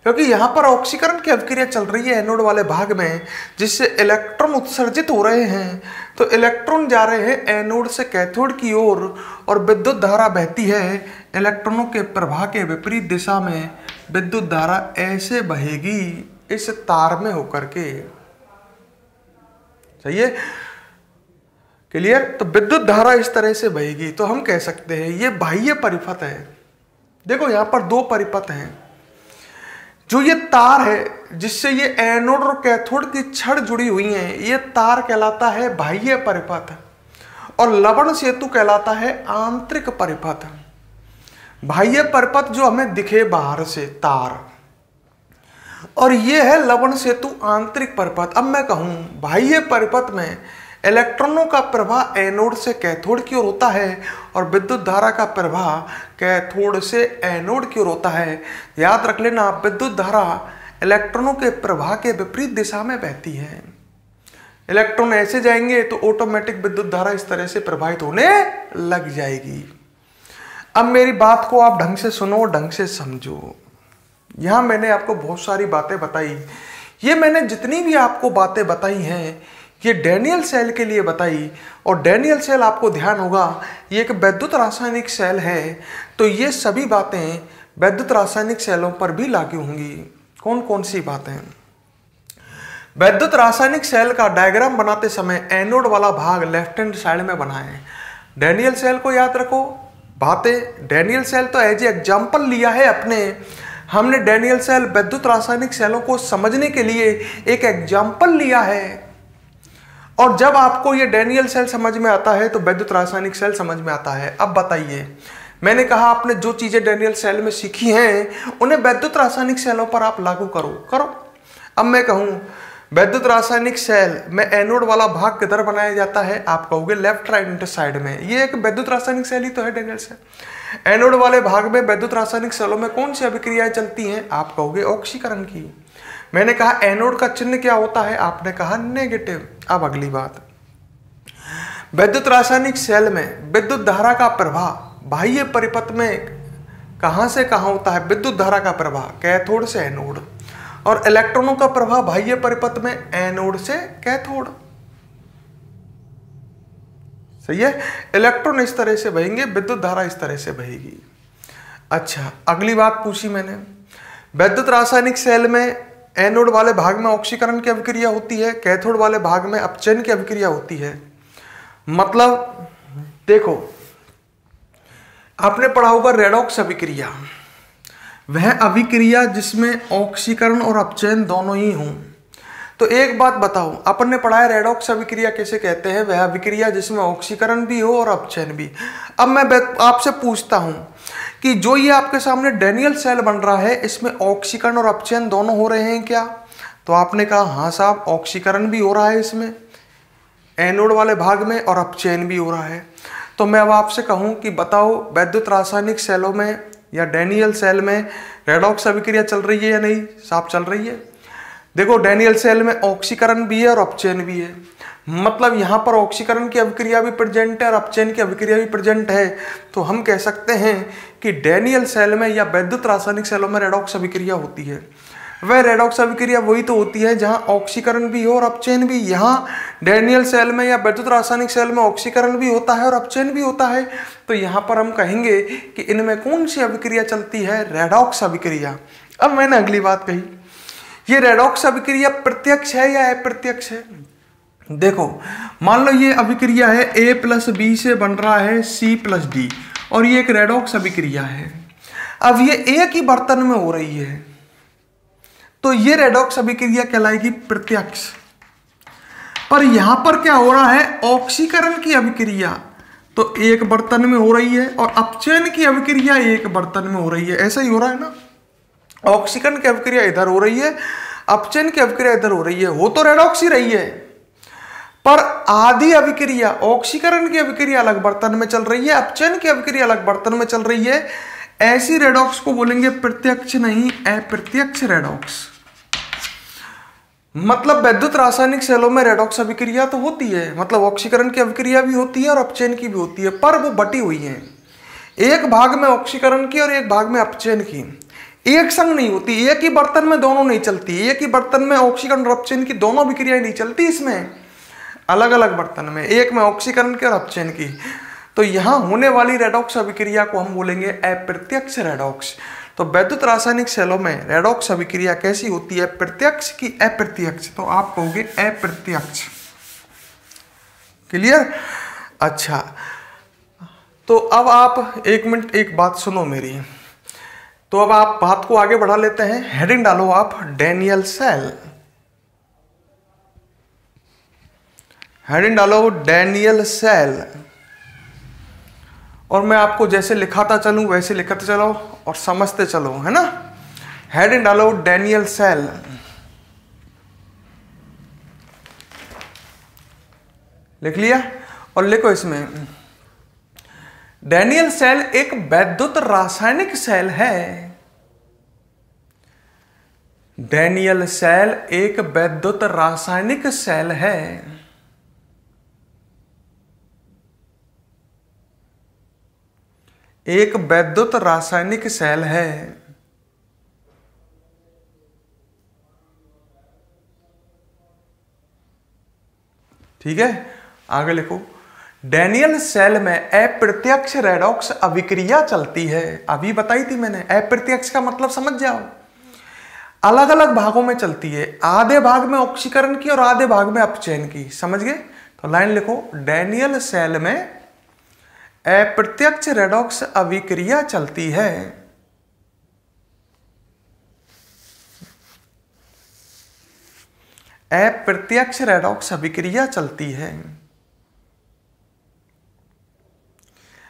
क्योंकि यहां पर ऑक्सीकरण की अभिक्रिया चल रही है एनोड वाले भाग में, जिससे इलेक्ट्रॉन उत्सर्जित हो रहे हैं। तो इलेक्ट्रॉन जा रहे हैं एनोड से कैथोड की ओर और विद्युत धारा बहती है इलेक्ट्रॉनों के प्रवाह के विपरीत दिशा में। विद्युत धारा ऐसे बहेगी इस तार में होकर के। सही है? क्लियर? तो विद्युत धारा इस तरह से बहेगी। तो हम कह सकते हैं ये बाह्य परिपथ है। देखो यहां पर दो परिपथ हैं। जो ये तार है जिससे ये एनोड और कैथोड की छड़ जुड़ी हुई है, ये तार कहलाता है बाह्य परिपथ और लवण सेतु कहलाता है आंतरिक परिपथ। बाह्य परिपथ जो हमें दिखे बाहर से तार, और ये है लवण सेतु आंतरिक परिपथ। अब मैं कहूं बाह्य परिपथ में इलेक्ट्रॉनों का प्रवाह एनोड से कैथोड की ओर होता है और विद्युत धारा का प्रवाह कैथोड से एनोड की ओर होता है। याद रख लेना, विद्युत धारा इलेक्ट्रॉनों के प्रवाह के विपरीत दिशा में बहती है। इलेक्ट्रॉन ऐसे जाएंगे तो ऑटोमेटिक विद्युत धारा इस तरह से प्रवाहित होने लग जाएगी। अब मेरी बात को आप ढंग से सुनो, ढंग से समझो। यहां मैंने आपको बहुत सारी बातें बताई। ये मैंने जितनी भी आपको बातें बताई हैं ये डैनियल सेल के लिए बताई। और डैनियल सेल आपको ध्यान होगा ये एक वैद्युत रासायनिक सेल है, तो ये सभी बातें वैद्युत रासायनिक सेलों पर भी लागू होंगी। कौन कौन सी बातें? वैद्युत रासायनिक सेल का डायग्राम बनाते समय एनोड वाला भाग लेफ्ट हैंड साइड में बनाएं। डैनियल सेल को याद रखो बातें। डैनियल सेल तो एज एग्जाम्पल लिया है अपने, हमने डैनियल सेल वैद्युत रासायनिक सेलों को समझने के लिए एक एग्जाम्पल लिया है। और जब आपको ये डैनियल सेल समझ में आता है तो वैद्युत रासायनिक सेल समझ में आता है। अब बताइए, मैंने कहा आपने जो चीजें डैनियल सेल में सीखी हैं उन्हें वैद्युत रासायनिक सेलों पर आप लागू करो। अब मैं कहूं वैद्युत रासायनिक सेल में एनोड वाला भाग किधर बनाया जाता है, आप कहोगे लेफ्ट राइट साइड में। ये एक वैद्युत रासायनिक सेल ही तो है डैनियल सेल। एनोड वाले भाग में वैद्युत रासायनिक सेलों में कौन सी अभिक्रियाएं चलती हैं, आप कहोगे ऑक्सीकरण की। मैंने कहा एनोड का चिन्ह क्या होता है, आपने कहा नेगेटिव। अब अगली बात, विद्युत रासायनिक सेल में विद्युत धारा का प्रवाह बाह्य परिपथ में कहां से कहां होता है? विद्युत धारा का प्रवाह कैथोड से एनोड, और इलेक्ट्रॉनों का प्रवाह बाह्य परिपथ में एनोड से कैथोड। सही है? इलेक्ट्रॉन इस तरह से बहेंगे, विद्युत धारा इस तरह से बहेगी। अच्छा, अगली बात पूछी मैंने, विद्युत रासायनिक सेल में एनोड वाले भाग में ऑक्सीकरण की अभिक्रिया होती है, कैथोड वाले भाग में अपचयन की अभिक्रिया होती है। मतलब देखो, आपने पढ़ा होगा रेडॉक्स अभिक्रिया, वह अभिक्रिया जिसमें ऑक्सीकरण और अपचयन दोनों ही हों। तो एक बात बताओ, अपन ने पढ़ा है रेडॉक्स अभिक्रिया किसे कहते हैं? वह अभिक्रिया जिसमें ऑक्सीकरण भी हो और अपचयन भी। अब मैं आपसे पूछता हूं कि जो ये आपके सामने डैनियल सेल बन रहा है इसमें ऑक्सीकरण और अपचयन दोनों हो रहे हैं क्या? तो आपने कहा हाँ साहब, ऑक्सीकरण भी हो रहा है इसमें एनोड वाले भाग में और अपचयन भी हो रहा है। तो मैं अब आपसे कहूं कि बताओ वैद्युत रासायनिक सेलों में या डैनियल सेल में रेडॉक्स अभिक्रिया चल रही है या नहीं? साफ चल रही है। देखो डैनियल सेल में ऑक्सीकरण भी है और अपचयन भी है, मतलब यहां पर ऑक्सीकरण की अभिक्रिया भी प्रेजेंट है और अपचयन की अभिक्रिया भी प्रेजेंट है। तो हम कह सकते हैं कि डैनियल सेल में या वैद्युत रासायनिक सेलों में रेडॉक्स अभिक्रिया होती है। वह रेडॉक्स अभिक्रिया वही तो होती है जहां ऑक्सीकरण भी हो और अपचयन भी। यहाँ डैनियल सेल में या वैद्युत रासायनिक सेल में ऑक्सीकरण भी होता है और अपचयन भी होता है। तो यहाँ पर हम कहेंगे कि इनमें कौन सी अभिक्रिया चलती है? रेडॉक्स अभिक्रिया। अब मैंने अगली बात कही, ये रेडॉक्स अभिक्रिया प्रत्यक्ष है या अप्रत्यक्ष है? देखो मान लो ये अभिक्रिया है A+B से बन रहा है C+D और ये एक रेडॉक्स अभिक्रिया है। अब ये एक ही बर्तन में हो रही है तो ये रेडॉक्स अभिक्रिया कहलाएगी प्रत्यक्ष। पर यहां पर क्या हो रहा है? ऑक्सीकरण की अभिक्रिया तो एक बर्तन में हो रही है और अपचयन की अभिक्रिया एक बर्तन में हो रही है। ऐसा ही हो रहा है ना? ऑक्सीकरण की अभिक्रिया इधर हो रही है, अपचयन की अभिक्रिया इधर हो रही है, हो तो रेडॉक्स ही रही है, पर आधी अभिक्रिया ऑक्सीकरण की अभिक्रिया अलग बर्तन में चल रही है, अपचयन की अभिक्रिया अलग बर्तन में चल रही है। ऐसी रेडॉक्स को बोलेंगे प्रत्यक्ष नहीं अप्रत्यक्ष रेडॉक्स। मतलब वैद्युत रासायनिक सेलों में रेडॉक्स अभिक्रिया तो होती है, मतलब ऑक्सीकरण की अभिक्रिया भी होती है और अपचयन की भी होती है, पर वो बटी हुई है, एक भाग में ऑक्सीकरण की और एक भाग में अपचयन की, एक संग नहीं होती, एक ही बर्तन में दोनों नहीं चलती, एक ही बर्तन में ऑक्सीकरण और अपचयन की दोनों अभिक्रियाएं नहीं चलती, इसमें अलग अलग बर्तन में, एक में ऑक्सीकरण की और अपचयन की। तो यहां होने वाली रेडॉक्स अभिक्रिया को हम बोलेंगे अप्रत्यक्ष रेडॉक्स। तो वैद्युत रासायनिक सेलों में रेडॉक्स अभिक्रिया कैसी होती है, प्रत्यक्ष की अप्रत्यक्ष? तो आप कहोगे अप्रत्यक्ष। क्लियर? अच्छा, तो अब आप एक मिनट एक बात सुनो मेरी। तो अब आप बात को आगे बढ़ा लेते हैं। हेडिंग डालो आप डैनियल सेल, हेडिंग डालो डैनियल सेल, और मैं आपको जैसे लिखाता चलूं वैसे लिखते चलो और समझते चलो, है ना। हेडिंग डालो डैनियल सेल, लिख लिया? और लिखो इसमें डैनियल सेल एक वैद्युत रासायनिक सेल है। डैनियल सेल एक वैद्युत रासायनिक सेल है। एक वैद्युत रासायनिक सेल है। ठीक है, आगे लिखो। डैनियल सेल में अप्रत्यक्ष रेडॉक्स अभिक्रिया चलती है। अभी बताई थी मैंने, अप्रत्यक्ष का मतलब समझ जाओ, अलग अलग भागों में चलती है, आधे भाग में ऑक्सीकरण की और आधे भाग में अपचयन की। समझ गए? तो लाइन लिखो, डैनियल सेल में अप्रत्यक्ष रेडॉक्स अभिक्रिया चलती है। अप्रत्यक्ष रेडॉक्स अभिक्रिया चलती है।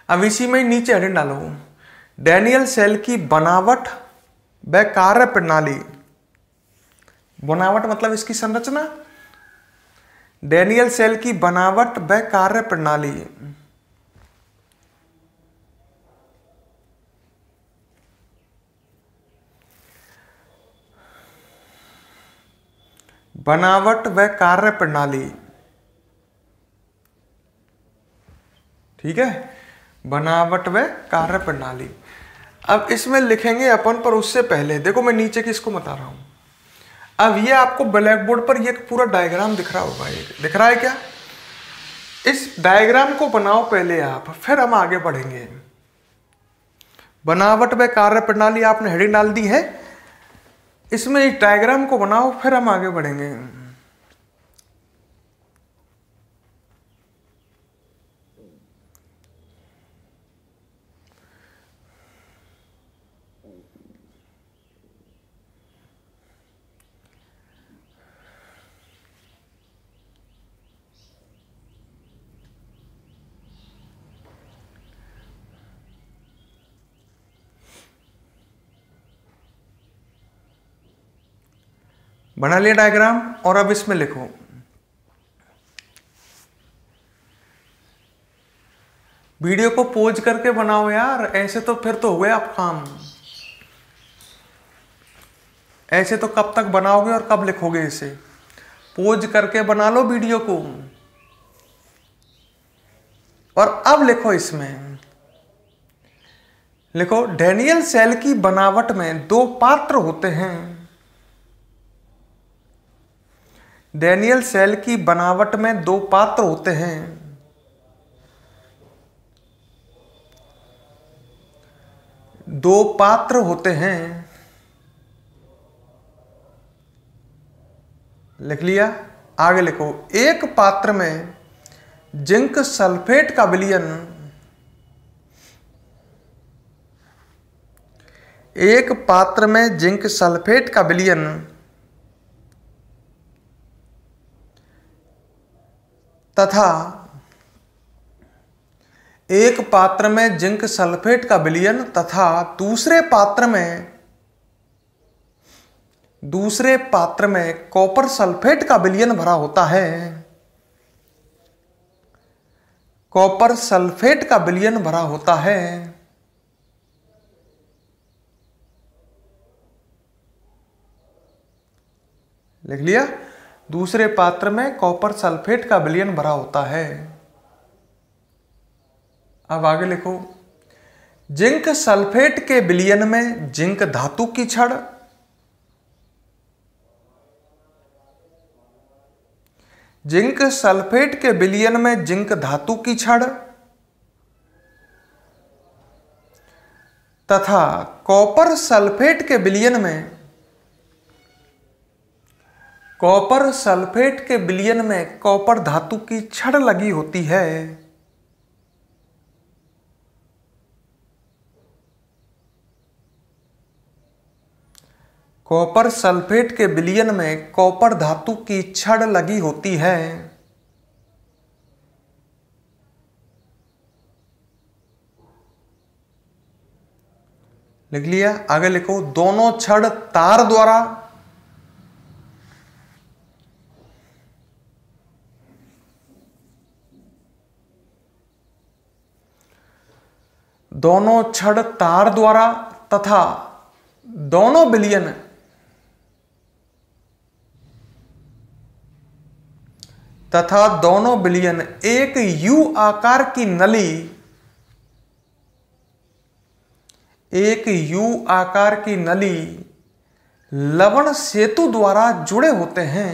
अब इसी में नीचे हेडिंग डालो, डैनियल सेल की बनावट व कार्य प्रणाली। बनावट मतलब इसकी संरचना, डैनियल सेल की बनावट व कार्य प्रणाली। बनावट व कार्य प्रणाली, ठीक है, बनावट व कार्य प्रणाली। अब इसमें लिखेंगे अपन, पर उससे पहले देखो मैं नीचे की इसको बता रहा हूं। अब ये आपको ब्लैक बोर्ड पर ये पूरा डायग्राम दिख रहा होगा, ये दिख रहा है क्या? इस डायग्राम को बनाओ पहले आप, फिर हम आगे बढ़ेंगे। बनावट व कार्य प्रणाली आपने हेडिंग डाल दी है, इसमें इस डायग्राम को बनाओ, फिर हम आगे बढ़ेंगे। बना लिया डायग्राम? और अब इसमें लिखो, वीडियो को पोज करके बनाओ यार, ऐसे तो फिर तो हो गया आप काम। ऐसे तो कब तक बनाओगे और कब लिखोगे? इसे पोज करके बना लो वीडियो को। और अब लिखो, इसमें लिखो, डैनियल सेल की बनावट में दो पात्र होते हैं। डैनियल सेल की बनावट में दो पात्र होते हैं। दो पात्र होते हैं, लिख लिया? आगे लिखो, एक पात्र में जिंक सल्फेट का विलयन, एक पात्र में जिंक सल्फेट का विलयन तथा एक पात्र में जिंक सल्फेट का विलयन तथा दूसरे पात्र में दूसरे पात्र में कॉपर सल्फेट का विलयन भरा होता है। कॉपर सल्फेट का विलयन भरा होता है। लिख लिया? दूसरे पात्र में कॉपर सल्फेट का विलयन भरा होता है। अब आगे लिखो, जिंक सल्फेट के विलयन में जिंक धातु की छड़, जिंक सल्फेट के विलयन में जिंक धातु की छड़ तथा कॉपर सल्फेट के विलयन में, कॉपर सल्फेट के विलयन में कॉपर धातु की छड़ लगी होती है। कॉपर सल्फेट के विलयन में कॉपर धातु की छड़ लगी होती है। लिख लिया? आगे लिखो, दोनों छड़ तार द्वारा, दोनों छड़ तार द्वारा तथा दोनों विलयन एक यू आकार की नली, एक यू आकार की नली लवण सेतु द्वारा जुड़े होते हैं।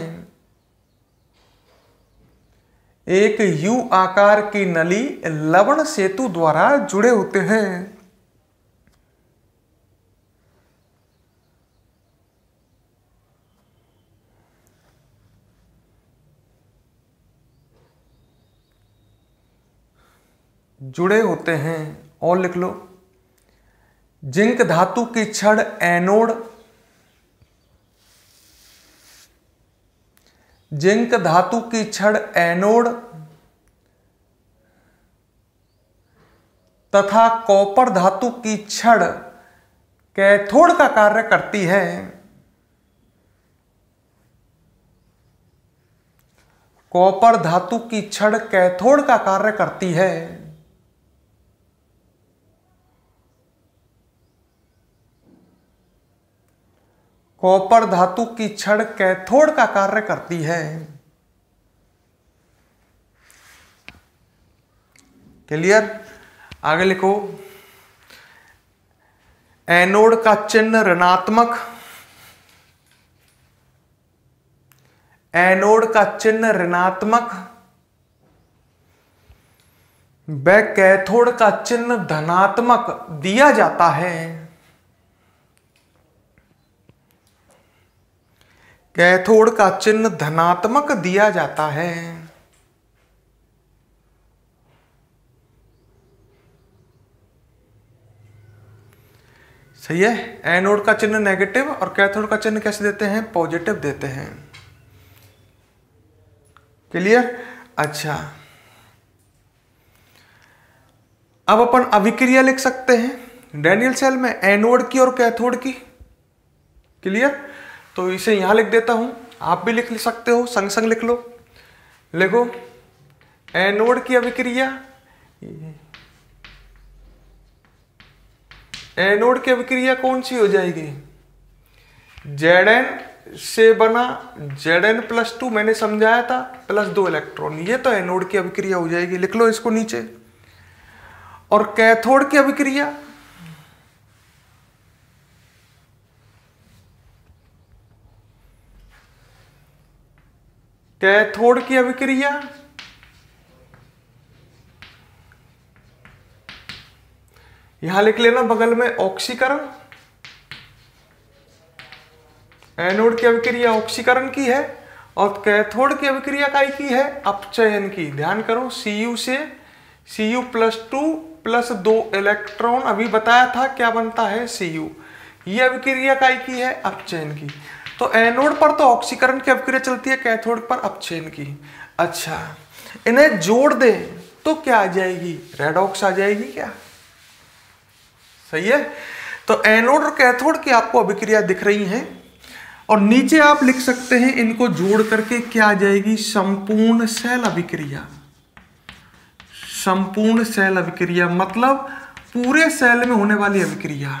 एक यू आकार की नली लवण सेतु द्वारा जुड़े होते हैं। जुड़े होते हैं। और लिख लो, जिंक धातु की छड़ एनोड, जिंक धातु की छड़ एनोड तथा कॉपर धातु की छड़ कैथोड का कार्य करती है। कॉपर धातु की छड़ कैथोड का कार्य करती है। कॉपर धातु की छड़ कैथोड का कार्य करती है। क्लियर? आगे लिखो, एनोड का चिन्ह ऋणात्मक, एनोड का चिन्ह ऋणात्मक व कैथोड का चिन्ह धनात्मक दिया जाता है। कैथोड का चिन्ह धनात्मक दिया जाता है। सही है? एनोड का चिन्ह नेगेटिव और कैथोड का चिन्ह कैसे देते हैं? पॉजिटिव देते हैं। क्लियर? अच्छा, अब अपन अभिक्रिया लिख सकते हैं डैनियल सेल में एनोड की और कैथोड की। क्लियर? तो इसे यहां लिख देता हूं, आप भी लिख सकते हो, संग संग लिख लो। लिखो, एनोड की अभिक्रिया, एनोड की अभिक्रिया कौन सी हो जाएगी? Zn से बना Zn+2 मैंने समझाया था, +2 इलेक्ट्रॉन, ये तो एनोड की अभिक्रिया हो जाएगी। लिख लो इसको नीचे। और कैथोड की अभिक्रिया, कैथोड की अभिक्रिया यहां लिख लेना बगल में ऑक्सीकरण। एनोड की अभिक्रिया ऑक्सीकरण की है और कैथोड की अभिक्रिया काय की है? अपचयन की। ध्यान करो, Cu से Cu+2 +2 इलेक्ट्रॉन, अभी बताया था क्या बनता है? Cu। ये अभिक्रिया काय की है? अपचयन की। तो एनोड पर तो ऑक्सीकरण की अभिक्रिया चलती है, कैथोड पर अपचयन की। अच्छा, इन्हें जोड़ दे तो क्या आ जाएगी? रेडॉक्स आ जाएगी क्या? सही है? तो एनोड और कैथोड की आपको अभिक्रिया दिख रही हैं और नीचे आप लिख सकते हैं इनको जोड़ करके क्या आ जाएगी, संपूर्ण सेल अभिक्रिया। संपूर्ण सेल अभिक्रिया मतलब पूरे सेल में होने वाली अभिक्रिया।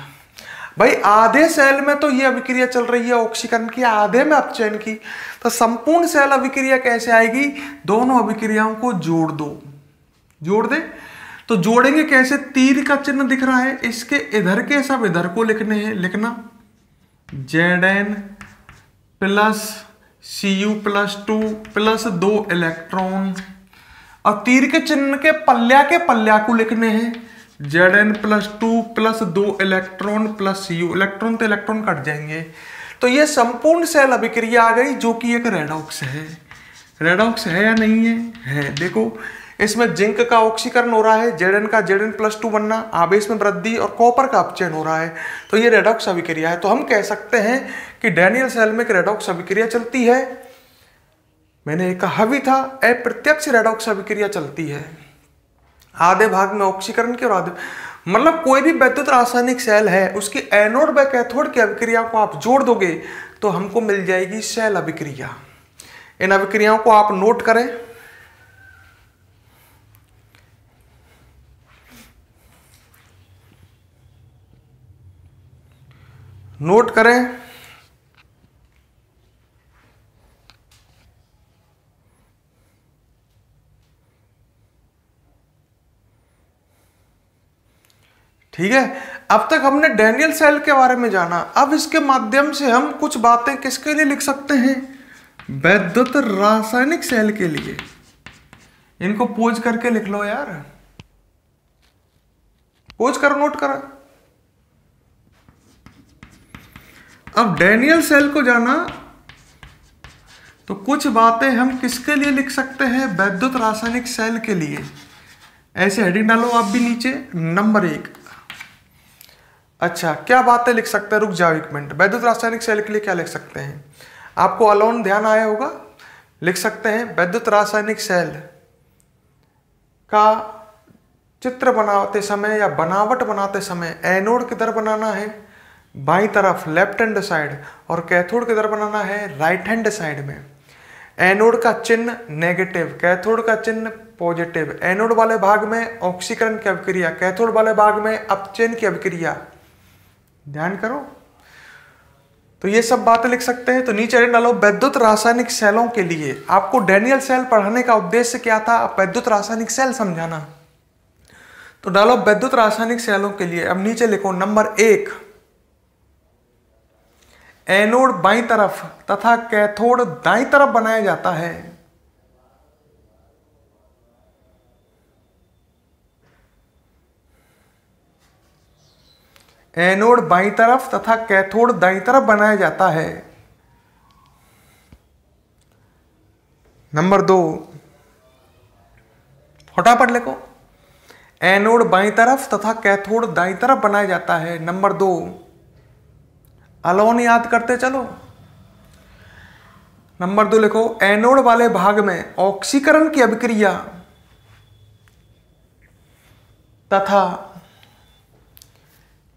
भाई आधे सेल में तो ये अभिक्रिया चल रही है ऑक्सीकरण की, आधे में अपचयन की, तो संपूर्ण सेल अभिक्रिया कैसे आएगी, दोनों अभिक्रियाओं को जोड़ दो, जोड़ दे। तो जोड़ेंगे कैसे, तीर का चिन्ह दिख रहा है, इसके इधर के सब इधर को लिखने हैं, लिखना Zn plus Cu+2 plus 2 electron, और तीर के चिन्ह के पल्ल्या को लिखने हैं Zn+2 plus 2 electron plus Cu, electron तो इलेक्ट्रॉन कट जाएंगे। तो ये संपूर्ण सेल अभिक्रिया आ गई, जो कि एक रेडॉक्स है। रेडॉक्स है या नहीं है, है। देखो इसमें जिंक का ऑक्सीकरण हो रहा है, Zn का Zn+2 बनना, आवेश में वृद्धि, और कॉपर का अपचयन हो रहा है, तो ये रेडॉक्स अभिक्रिया है। तो हम कह सकते हैं कि डैनियल सेल में एक रेडॉक्स अभिक्रिया चलती है। मैंने कहा भी था अप्रत्यक्ष रेडॉक्स अभिक्रिया चलती है, आधे भाग में ऑक्सीकरण की और आधे, मतलब कोई भी वैद्युत रासायनिक सेल है उसकी एनोड व कैथोड की अभिक्रिया को आप जोड़ दोगे तो हमको मिल जाएगी सेल अभिक्रिया। इन अभिक्रियाओं को आप नोट करें। नोट करें। ठीक है, अब तक हमने डैनियल सेल के बारे में जाना। अब इसके माध्यम से हम कुछ बातें किसके लिए लिख सकते हैं, वैद्युत रासायनिक सेल के लिए। इनको पोज करके लिख लो यार, पोज करो, नोट करो। अब डैनियल सेल को जाना तो कुछ बातें हम किसके लिए लिख सकते हैं, वैद्युत रासायनिक सेल के लिए। ऐसे हेडिंग डालो आप भी नीचे, नंबर 1। अच्छा, क्या बातें लिख सकते हैं, रुक जाओ एक मिनट। वैद्युत रासायनिक सेल के लिए क्या लिख सकते हैं, आपको अलोन ध्यान आया होगा। लिख सकते हैं वैद्युत रासायनिक सेल का चित्र बनाते समय या बनावट बनाते समय एनोड किधर बनाना है, बाईं तरफ लेफ्ट हैंड साइड, और कैथोड किधर बनाना है, राइट हैंड साइड में। एनोड का चिन्ह नेगेटिव, कैथोड का चिन्ह पॉजिटिव। एनोड वाले भाग में ऑक्सीकरण की अभिक्रिया, कैथोड वाले भाग में अपचयन की अभिक्रिया। ध्यान करो, तो ये सब बातें लिख सकते हैं। तो नीचे डालो वैद्युत रासायनिक सेलों के लिए। आपको डैनियल सेल पढ़ाने का उद्देश्य क्या था, वैद्युत रासायनिक सेल समझाना। तो डालो वैद्युत रासायनिक सेलों के लिए। अब नीचे लिखो नंबर 1, एनोड बाईं तरफ तथा कैथोड दाईं तरफ बनाया जाता है। एनोड बाईं तरफ तथा कैथोड दाईं तरफ बनाया जाता है। नंबर 2, फटाफट लिखो, एनोड बाईं तरफ तथा कैथोड दाईं तरफ बनाया जाता है। नंबर 2, अलोन याद करते चलो। नंबर 2 लिखो, एनोड वाले भाग में ऑक्सीकरण की अभिक्रिया तथा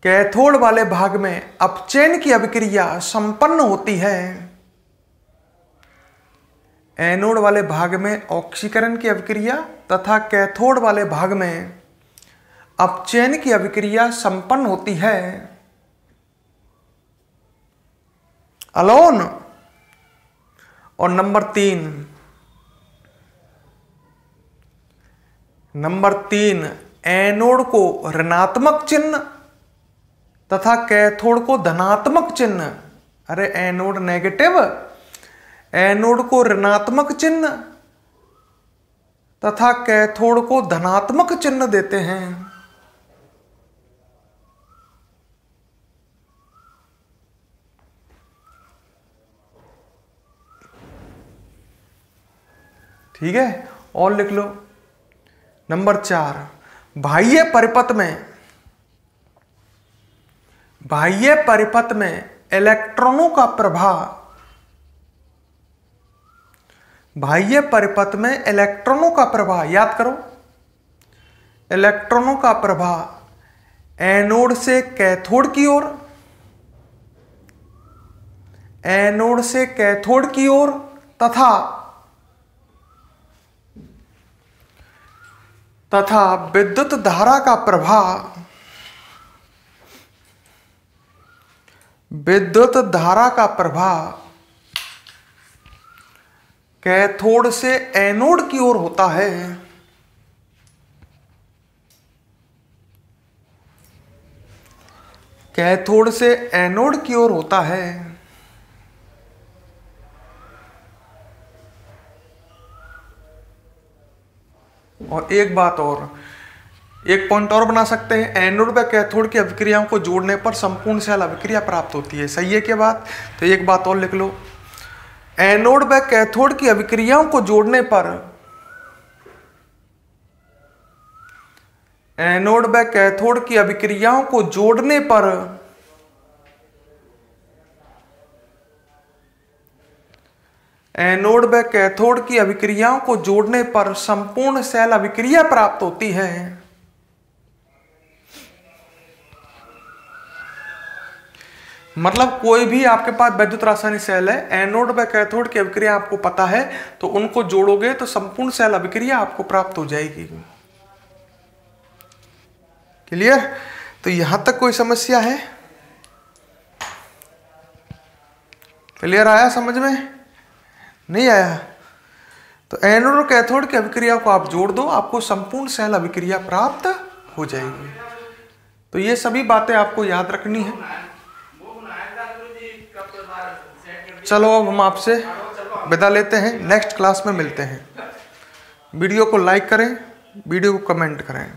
कैथोड वाले भाग में अपचयन की अभिक्रिया संपन्न होती है। एनोड वाले भाग में ऑक्सीकरण की अभिक्रिया तथा कैथोड वाले भाग में अपचयन की अभिक्रिया संपन्न होती है। अलोन। और नंबर 3, एनोड को ऋणात्मक चिन्ह तथा कैथोड को धनात्मक चिन्ह। अरे एनोड नेगेटिव, एनोड को ऋणात्मक चिन्ह तथा कैथोड को धनात्मक चिन्ह देते हैं। ठीक है, और लिख लो। नंबर 4, बाह्य परिपथ में इलेक्ट्रॉनों का प्रभाव। बाह्य परिपथ में इलेक्ट्रॉनों का प्रभाव, याद करो, इलेक्ट्रॉनों का प्रभाव एनोड से कैथोड की ओर, एनोड से कैथोड की ओर तथा विद्युत धारा का प्रवाह कैथोड से एनोड की ओर होता है। कैथोड से एनोड की ओर होता है। और एक बात और, एक पॉइंट और बना सकते हैं, एनोड व कैथोड की अभिक्रियाओं को जोड़ने पर संपूर्ण शेल अभिक्रिया प्राप्त होती है। सही है क्या बात? तो एक बात और लिख लो, एनोड व कैथोड की अभिक्रियाओं को जोड़ने पर एनोड व कैथोड की अभिक्रियाओं को जोड़ने पर एनोड व कैथोड की अभिक्रियाओं को जोड़ने पर संपूर्ण शेल अभिक्रिया प्राप्त होती है। मतलब कोई भी आपके पास वैद्युत रासायनिक शेल है, एनोड व कैथोड की अभिक्रिया आपको पता है, तो उनको जोड़ोगे तो संपूर्ण शेल अभिक्रिया आपको प्राप्त हो जाएगी। क्लियर? तो यहां तक कोई समस्या है? क्लियर आया समझ में? नहीं आया? तो एनोड और कैथोड की अभिक्रिया को आप जोड़ दो, आपको संपूर्ण शेल अभिक्रिया प्राप्त हो जाएगी। तो ये सभी बातें आपको याद रखनी है। चलो अब हम आपसे विदा लेते हैं, नेक्स्ट क्लास में मिलते हैं। वीडियो को लाइक करें, वीडियो को कमेंट करें।